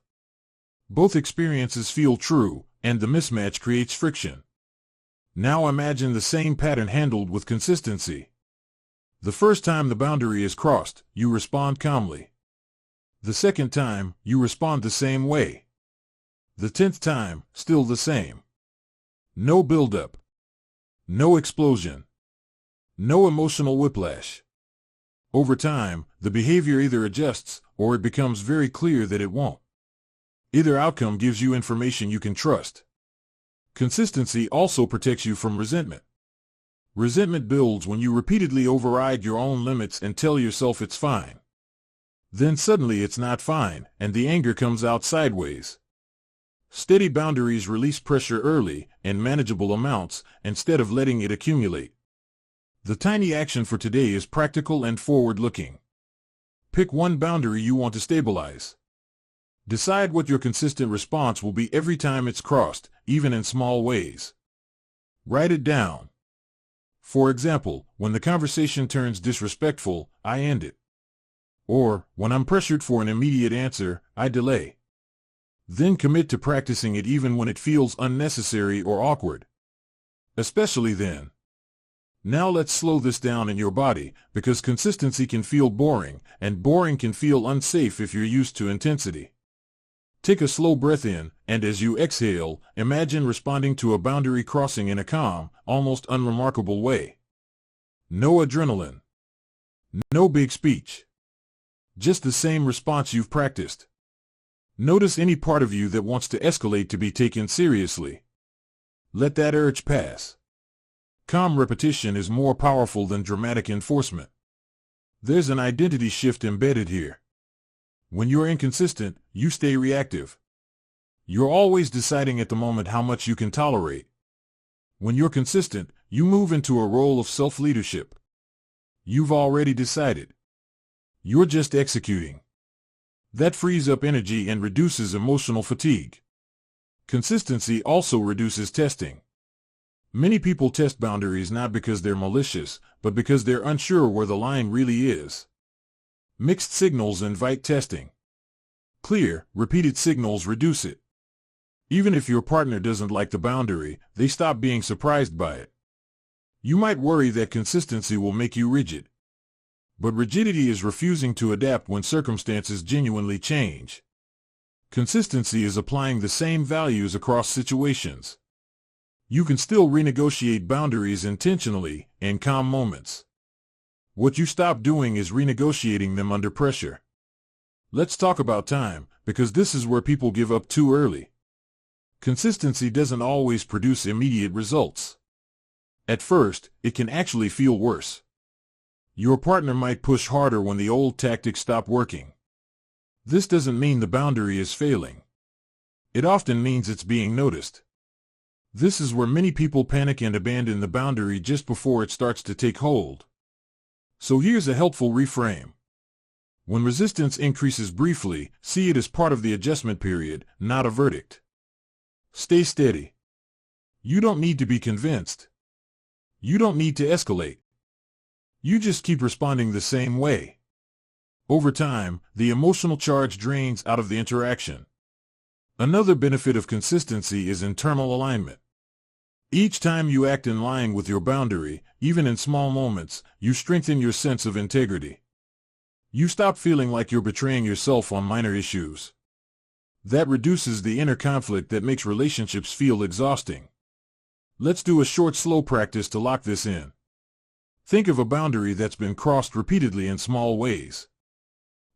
Both experiences feel true, and the mismatch creates friction. Now imagine the same pattern handled with consistency. The first time the boundary is crossed, you respond calmly. The second time, you respond the same way. The 10th time, still the same. No build-up. No explosion. No emotional whiplash. Over time, the behavior either adjusts, or it becomes very clear that it won't. Either outcome gives you information you can trust. Consistency also protects you from resentment. Resentment builds when you repeatedly override your own limits and tell yourself it's fine. Then suddenly it's not fine, and the anger comes out sideways. Steady boundaries release pressure early, in manageable amounts, instead of letting it accumulate. The tiny action for today is practical and forward-looking. Pick one boundary you want to stabilize. Decide what your consistent response will be every time it's crossed, even in small ways. Write it down. For example, when the conversation turns disrespectful, I end it. Or, when I'm pressured for an immediate answer, I delay. Then commit to practicing it even when it feels unnecessary or awkward. Especially then. Now let's slow this down in your body, because consistency can feel boring, and boring can feel unsafe if you're used to intensity. Take a slow breath in, and as you exhale, imagine responding to a boundary crossing in a calm, almost unremarkable way. No adrenaline. No big speech. Just the same response you've practiced. Notice any part of you that wants to escalate to be taken seriously. Let that urge pass. Calm repetition is more powerful than dramatic enforcement. There's an identity shift embedded here. When you're inconsistent, you stay reactive. You're always deciding at the moment how much you can tolerate. When you're consistent, you move into a role of self-leadership. You've already decided. You're just executing. That frees up energy and reduces emotional fatigue. Consistency also reduces testing. Many people test boundaries not because they're malicious, but because they're unsure where the line really is. Mixed signals invite testing. Clear, repeated signals reduce it. Even if your partner doesn't like the boundary, they stop being surprised by it. You might worry that consistency will make you rigid. But rigidity is refusing to adapt when circumstances genuinely change. Consistency is applying the same values across situations. You can still renegotiate boundaries intentionally, in calm moments. What you stop doing is renegotiating them under pressure. Let's talk about time, because this is where people give up too early. Consistency doesn't always produce immediate results. At first, it can actually feel worse. Your partner might push harder when the old tactics stop working. This doesn't mean the boundary is failing. It often means it's being noticed. This is where many people panic and abandon the boundary just before it starts to take hold. So here's a helpful reframe. When resistance increases briefly, see it as part of the adjustment period, not a verdict. Stay steady. You don't need to be convinced. You don't need to escalate. You just keep responding the same way. Over time, the emotional charge drains out of the interaction. Another benefit of consistency is internal alignment. Each time you act in line with your boundary, even in small moments, you strengthen your sense of integrity. You stop feeling like you're betraying yourself on minor issues. That reduces the inner conflict that makes relationships feel exhausting. Let's do a short, slow practice to lock this in. Think of a boundary that's been crossed repeatedly in small ways.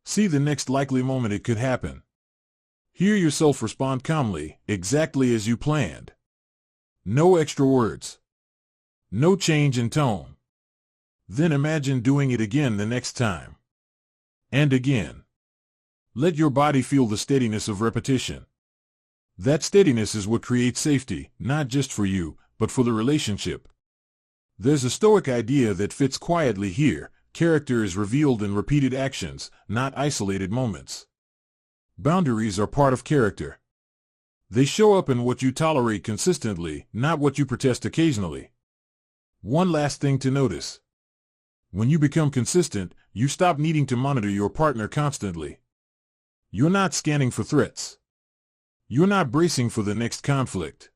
See the next likely moment it could happen. Hear yourself respond calmly, exactly as you planned. No extra words. No change in tone. Then imagine doing it again the next time. And again. Let your body feel the steadiness of repetition. That steadiness is what creates safety, not just for you, but for the relationship. There's a Stoic idea that fits quietly here. Character is revealed in repeated actions, not isolated moments. Boundaries are part of character. They show up in what you tolerate consistently, not what you protest occasionally. One last thing to notice. When you become consistent, you stop needing to monitor your partner constantly. You're not scanning for threats. You're not bracing for the next conflict.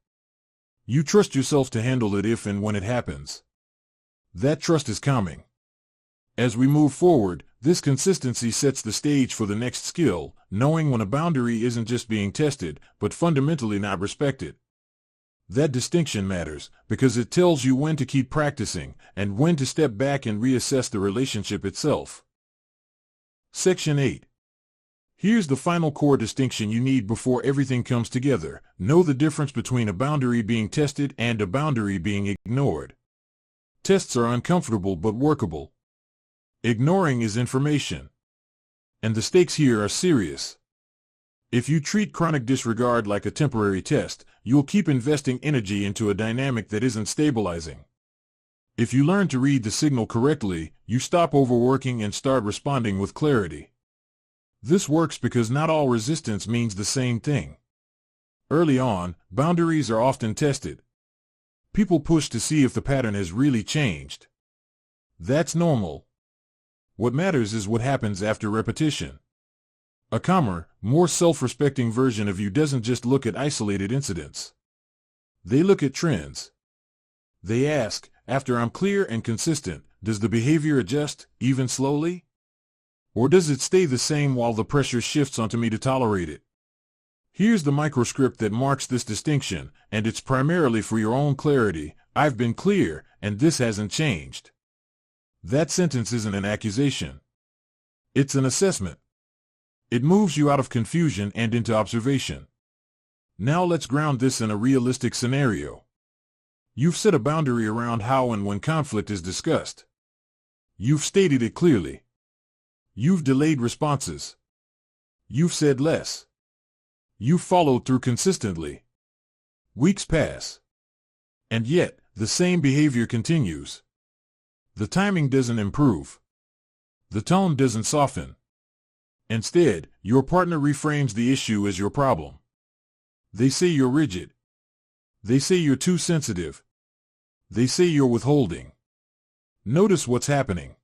You trust yourself to handle it if and when it happens. That trust is calming. As we move forward, this consistency sets the stage for the next skill, knowing when a boundary isn't just being tested, but fundamentally not respected. That distinction matters, because it tells you when to keep practicing, and when to step back and reassess the relationship itself. Section 8. Here's the final core distinction you need before everything comes together. Know the difference between a boundary being tested and a boundary being ignored. Tests are uncomfortable but workable. Ignoring is information. And the stakes here are serious. If you treat chronic disregard like a temporary test, you'll keep investing energy into a dynamic that isn't stabilizing. If you learn to read the signal correctly, you stop overworking and start responding with clarity. This works because not all resistance means the same thing. Early on, boundaries are often tested. People push to see if the pattern has really changed. That's normal. What matters is what happens after repetition. A calmer, more self-respecting version of you doesn't just look at isolated incidents. They look at trends. They ask, after I'm clear and consistent, does the behavior adjust, even slowly? Or does it stay the same while the pressure shifts onto me to tolerate it? Here's the microscript that marks this distinction, and it's primarily for your own clarity. I've been clear, and this hasn't changed. That sentence isn't an accusation. It's an assessment. It moves you out of confusion and into observation. Now let's ground this in a realistic scenario. You've set a boundary around how and when conflict is discussed. You've stated it clearly. You've delayed responses. You've said less. You've followed through consistently. Weeks pass. And yet, the same behavior continues. The timing doesn't improve. The tone doesn't soften. Instead, your partner reframes the issue as your problem. They say you're rigid. They say you're too sensitive. They say you're withholding. Notice what's happening.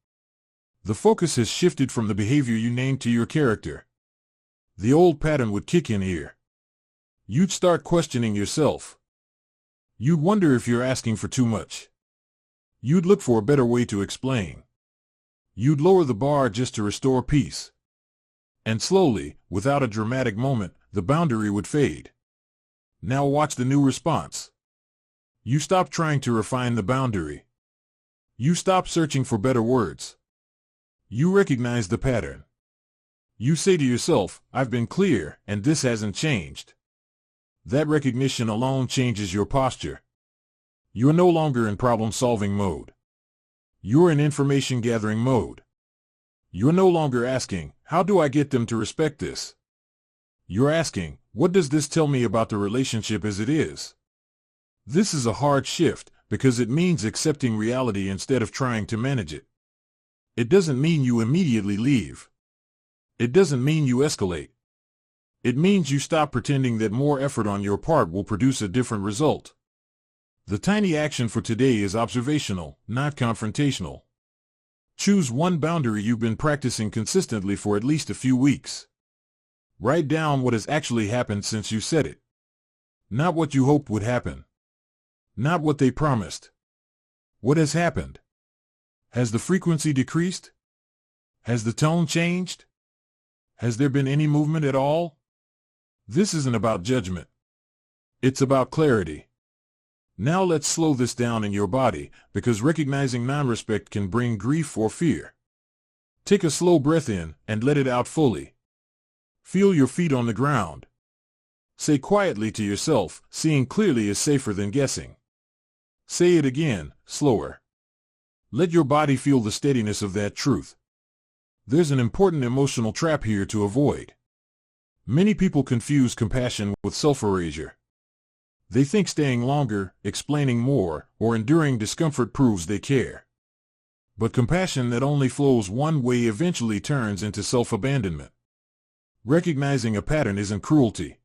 The focus has shifted from the behavior you named to your character. The old pattern would kick in here. You'd start questioning yourself. You'd wonder if you're asking for too much. You'd look for a better way to explain. You'd lower the bar just to restore peace. And slowly, without a dramatic moment, the boundary would fade. Now watch the new response. You stop trying to refine the boundary. You stop searching for better words. You recognize the pattern. You say to yourself, I've been clear, and this hasn't changed. That recognition alone changes your posture. You're no longer in problem-solving mode. You're in information-gathering mode. You're no longer asking, how do I get them to respect this? You're asking, what does this tell me about the relationship as it is? This is a hard shift, because it means accepting reality instead of trying to manage it. It doesn't mean you immediately leave. It doesn't mean you escalate. It means you stop pretending that more effort on your part will produce a different result. The tiny action for today is observational, not confrontational. Choose one boundary you've been practicing consistently for at least a few weeks. Write down what has actually happened since you said it. Not what you hoped would happen. Not what they promised. What has happened? Has the frequency decreased? Has the tone changed? Has there been any movement at all? This isn't about judgment. It's about clarity. Now let's slow this down in your body, because recognizing non-respect can bring grief or fear. Take a slow breath in and let it out fully. Feel your feet on the ground. Say quietly to yourself, seeing clearly is safer than guessing. Say it again, slower. Let your body feel the steadiness of that truth. There's an important emotional trap here to avoid. Many people confuse compassion with self-erasure. They think staying longer, explaining more, or enduring discomfort proves they care. But compassion that only flows one way eventually turns into self-abandonment. Recognizing a pattern isn't cruelty.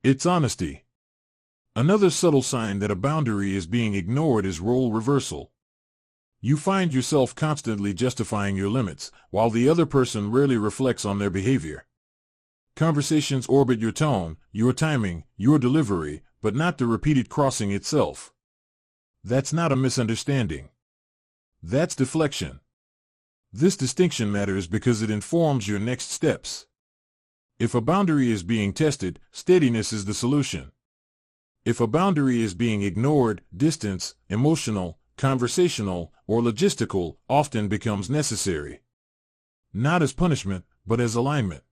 It's honesty. Another subtle sign that a boundary is being ignored is role reversal. You find yourself constantly justifying your limits, while the other person rarely reflects on their behavior. Conversations orbit your tone, your timing, your delivery, but not the repeated crossing itself. That's not a misunderstanding. That's deflection. This distinction matters because it informs your next steps. If a boundary is being tested, steadiness is the solution. If a boundary is being ignored, distance, emotional, conversational, or logistical, often becomes necessary. Not as punishment, but as alignment.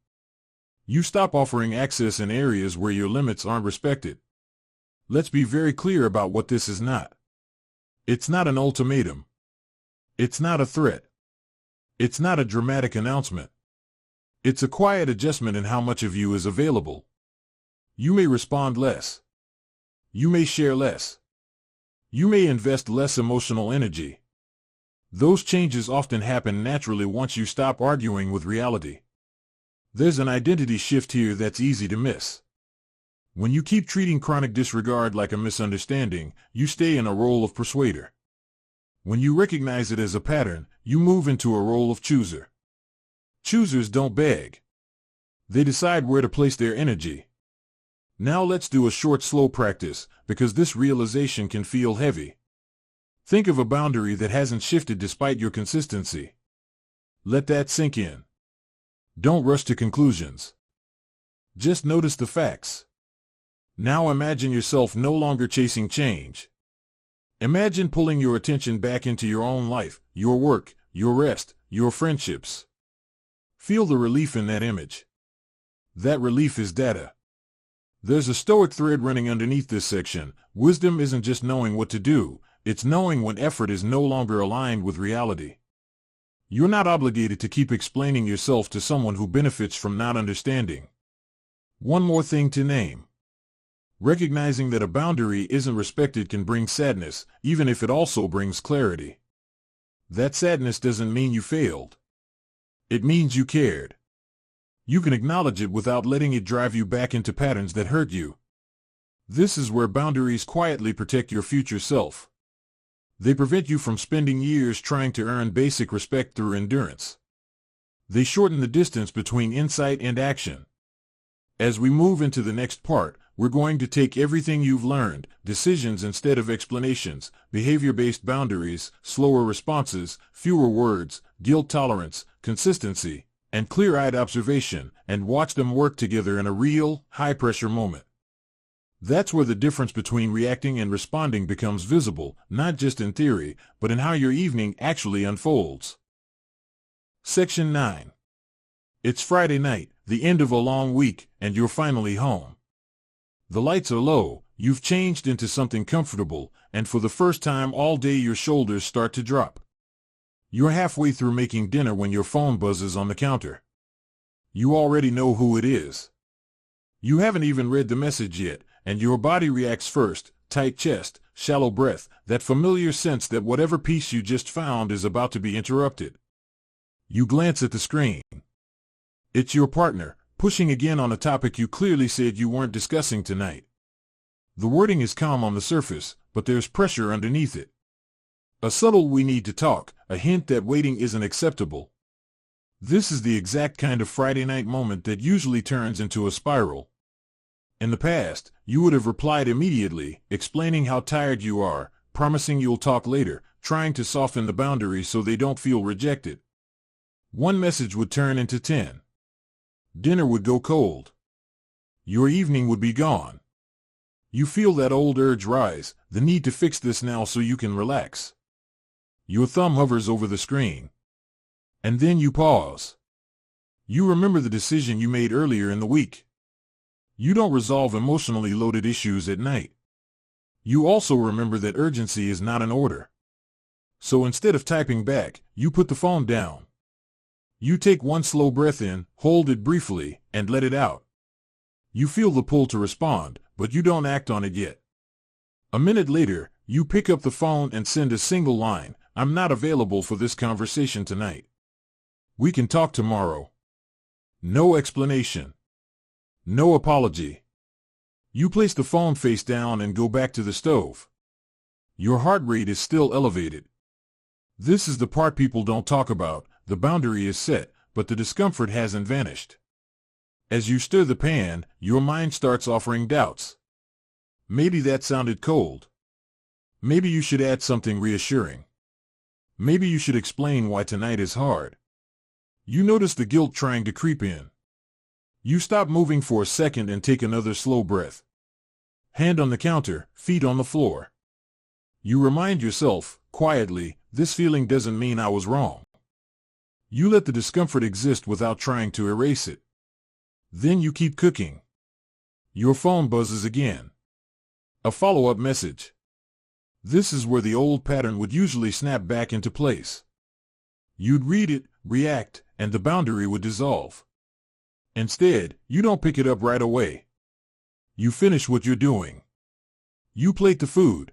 You stop offering access in areas where your limits aren't respected. Let's be very clear about what this is not. It's not an ultimatum. It's not a threat. It's not a dramatic announcement. It's a quiet adjustment in how much of you is available. You may respond less. You may share less. You may invest less emotional energy. Those changes often happen naturally once you stop arguing with reality. There's an identity shift here that's easy to miss. When you keep treating chronic disregard like a misunderstanding, you stay in a role of persuader. When you recognize it as a pattern, you move into a role of chooser. Choosers don't beg. They decide where to place their energy. Now let's do a short, slow practice, because this realization can feel heavy. Think of a boundary that hasn't shifted despite your consistency. Let that sink in. Don't rush to conclusions. Just notice the facts. Now imagine yourself no longer chasing change. Imagine pulling your attention back into your own life, your work, your rest, your friendships. Feel the relief in that image. That relief is data. There's a Stoic thread running underneath this section. Wisdom isn't just knowing what to do, it's knowing when effort is no longer aligned with reality. You're not obligated to keep explaining yourself to someone who benefits from not understanding. One more thing to name. Recognizing that a boundary isn't respected can bring sadness, even if it also brings clarity. That sadness doesn't mean you failed. It means you cared. You can acknowledge it without letting it drive you back into patterns that hurt you. This is where boundaries quietly protect your future self. They prevent you from spending years trying to earn basic respect through endurance. They shorten the distance between insight and action. As we move into the next part, we're going to take everything you've learned, decisions instead of explanations, behavior-based boundaries, slower responses, fewer words, guilt tolerance, consistency, and clear-eyed observation, and watch them work together in a real, high-pressure moment. That's where the difference between reacting and responding becomes visible, not just in theory, but in how your evening actually unfolds. Section 9. It's Friday night, the end of a long week, and you're finally home. The lights are low, you've changed into something comfortable, and for the first time all day your shoulders start to drop. You're halfway through making dinner when your phone buzzes on the counter. You already know who it is. You haven't even read the message yet, and your body reacts first, tight chest, shallow breath, that familiar sense that whatever peace you just found is about to be interrupted. You glance at the screen. It's your partner, pushing again on a topic you clearly said you weren't discussing tonight. The wording is calm on the surface, but there's pressure underneath it. A subtle "we need to talk," a hint that waiting isn't acceptable. This is the exact kind of Friday night moment that usually turns into a spiral. In the past, you would have replied immediately, explaining how tired you are, promising you'll talk later, trying to soften the boundaries so they don't feel rejected. One message would turn into 10. Dinner would go cold. Your evening would be gone. You feel that old urge rise, the need to fix this now so you can relax. Your thumb hovers over the screen. And then you pause. You remember the decision you made earlier in the week. You don't resolve emotionally loaded issues at night. You also remember that urgency is not an order. So instead of typing back, you put the phone down. You take one slow breath in, hold it briefly, and let it out. You feel the pull to respond, but you don't act on it yet. A minute later, you pick up the phone and send a single line, "I'm not available for this conversation tonight. We can talk tomorrow." No explanation. No apology. You place the phone face down and go back to the stove. Your heart rate is still elevated. This is the part people don't talk about. The boundary is set, but the discomfort hasn't vanished. As you stir the pan, your mind starts offering doubts. Maybe that sounded cold. Maybe you should add something reassuring. Maybe you should explain why tonight is hard. You notice the guilt trying to creep in. You stop moving for a second and take another slow breath. Hand on the counter, feet on the floor. You remind yourself, quietly, this feeling doesn't mean I was wrong. You let the discomfort exist without trying to erase it. Then you keep cooking. Your phone buzzes again. A follow-up message. This is where the old pattern would usually snap back into place. You'd read it, react, and the boundary would dissolve. Instead, you don't pick it up right away. You finish what you're doing. You plate the food.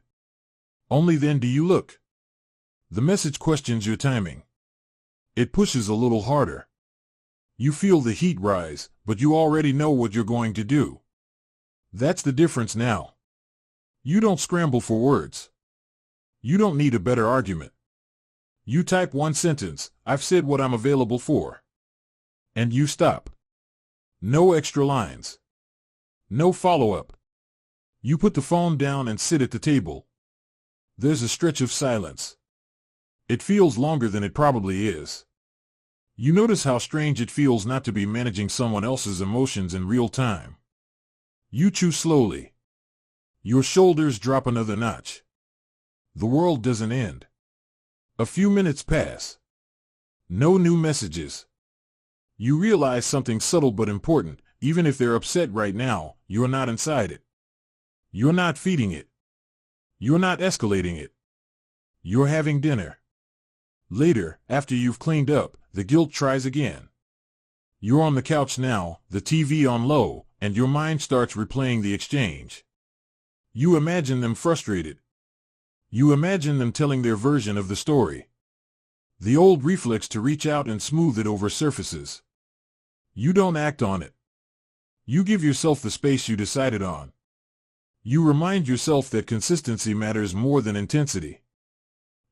Only then do you look. The message questions your timing. It pushes a little harder. You feel the heat rise, but you already know what you're going to do. That's the difference now. You don't scramble for words. You don't need a better argument. You type one sentence, "I've said what I'm available for." And you stop. No extra lines. No follow-up. You put the phone down and sit at the table. There's a stretch of silence. It feels longer than it probably is. You notice how strange it feels not to be managing someone else's emotions in real time. You chew slowly. Your shoulders drop another notch. The world doesn't end. A few minutes pass. No new messages. You realize something subtle but important. Even if they're upset right now, you're not inside it. You're not feeding it. You're not escalating it. You're having dinner. Later, after you've cleaned up, the guilt tries again. You're on the couch now, the TV on low, and your mind starts replaying the exchange. You imagine them frustrated. You imagine them telling their version of the story. The old reflex to reach out and smooth it over surfaces. You don't act on it. You give yourself the space you decided on. You remind yourself that consistency matters more than intensity.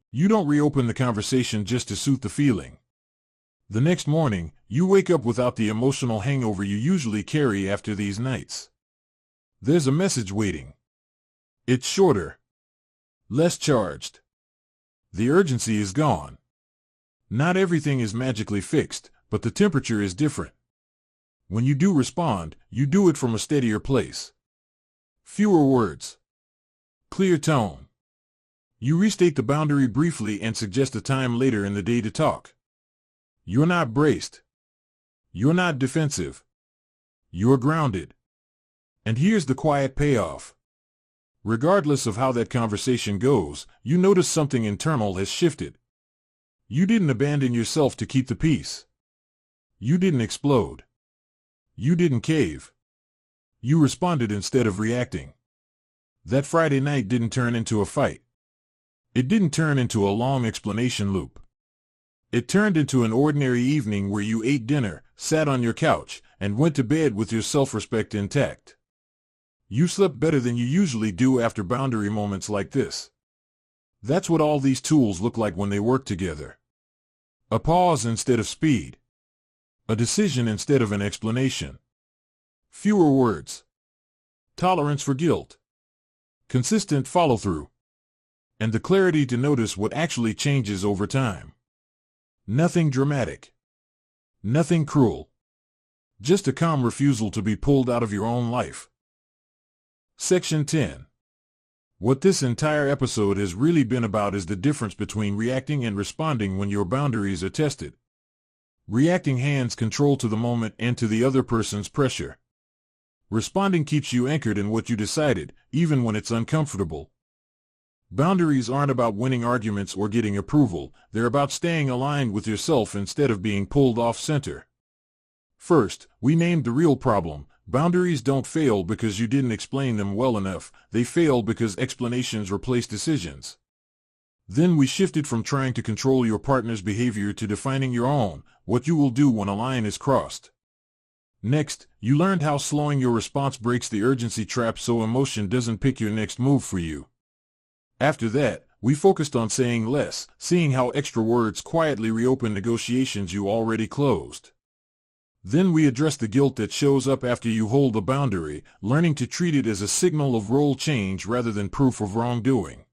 You don't reopen the conversation just to soothe the feeling. The next morning, you wake up without the emotional hangover you usually carry after these nights. There's a message waiting. It's shorter. Less charged. The urgency is gone. Not everything is magically fixed, but the temperature is different. When you do respond, you do it from a steadier place. Fewer words. Clear tone. You restate the boundary briefly and suggest a time later in the day to talk. You're not braced. You're not defensive. You're grounded. And here's the quiet payoff. Regardless of how that conversation goes, you notice something internal has shifted. You didn't abandon yourself to keep the peace. You didn't explode. You didn't cave. You responded instead of reacting. That Friday night didn't turn into a fight. It didn't turn into a long explanation loop. It turned into an ordinary evening where you ate dinner, sat on your couch, and went to bed with your self-respect intact. You slept better than you usually do after boundary moments like this. That's what all these tools look like when they work together. A pause instead of speed. A decision instead of an explanation. Fewer words. Tolerance for guilt. Consistent follow-through. And the clarity to notice what actually changes over time. Nothing dramatic. Nothing cruel. Just a calm refusal to be pulled out of your own life. Section 10. What this entire episode has really been about is the difference between reacting and responding when your boundaries are tested. Reacting hands control to the moment and to the other person's pressure. Responding keeps you anchored in what you decided, even when it's uncomfortable. Boundaries aren't about winning arguments or getting approval, they're about staying aligned with yourself instead of being pulled off center. First, we named the real problem. Boundaries don't fail because you didn't explain them well enough, they fail because explanations replace decisions. Then we shifted from trying to control your partner's behavior to defining your own, what you will do when a line is crossed. Next, you learned how slowing your response breaks the urgency trap so emotion doesn't pick your next move for you. After that, we focused on saying less, seeing how extra words quietly reopen negotiations you already closed. Then we addressed the guilt that shows up after you hold the boundary, learning to treat it as a signal of role change rather than proof of wrongdoing.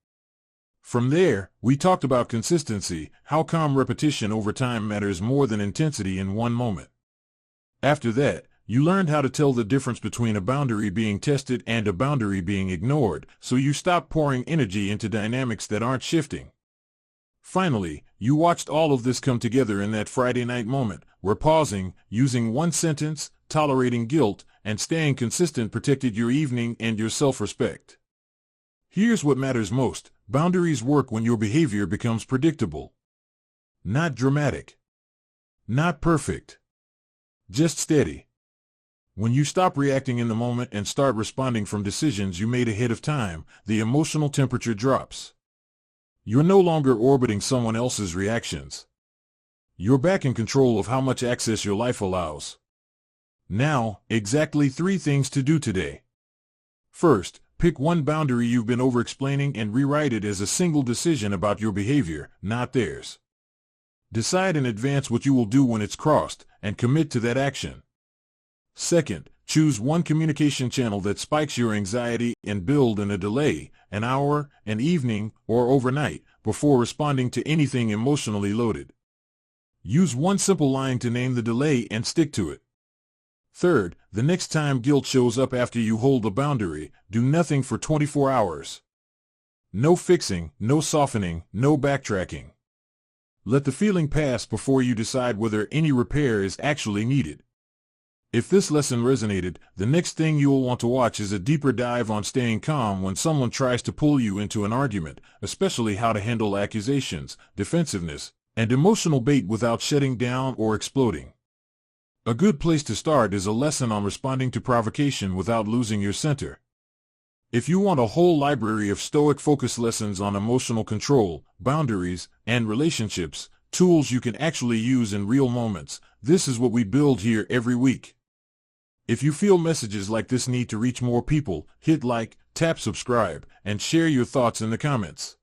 From there, we talked about consistency, how calm repetition over time matters more than intensity in one moment. After that, you learned how to tell the difference between a boundary being tested and a boundary being ignored, so you stopped pouring energy into dynamics that aren't shifting. Finally, you watched all of this come together in that Friday night moment, where pausing, using one sentence, tolerating guilt, and staying consistent protected your evening and your self-respect. Here's what matters most. Boundaries work when your behavior becomes predictable. Not dramatic. Not perfect. Just steady. When you stop reacting in the moment and start responding from decisions you made ahead of time, the emotional temperature drops. You're no longer orbiting someone else's reactions. You're back in control of how much access your life allows. Now, exactly 3 things to do today. First, pick one boundary you've been over-explaining and rewrite it as a single decision about your behavior, not theirs. Decide in advance what you will do when it's crossed, and commit to that action. Second, choose one communication channel that spikes your anxiety and build in a delay, an hour, an evening, or overnight, before responding to anything emotionally loaded. Use one simple line to name the delay and stick to it. Third, the next time guilt shows up after you hold the boundary, do nothing for 24 hours. No fixing, no softening, no backtracking. Let the feeling pass before you decide whether any repair is actually needed. If this lesson resonated, the next thing you'll want to watch is a deeper dive on staying calm when someone tries to pull you into an argument, especially how to handle accusations, defensiveness, and emotional bait without shutting down or exploding. A good place to start is a lesson on responding to provocation without losing your center. If you want a whole library of Stoic Focus lessons on emotional control, boundaries, and relationships, tools you can actually use in real moments, this is what we build here every week. If you feel messages like this need to reach more people, hit like, tap subscribe, and share your thoughts in the comments.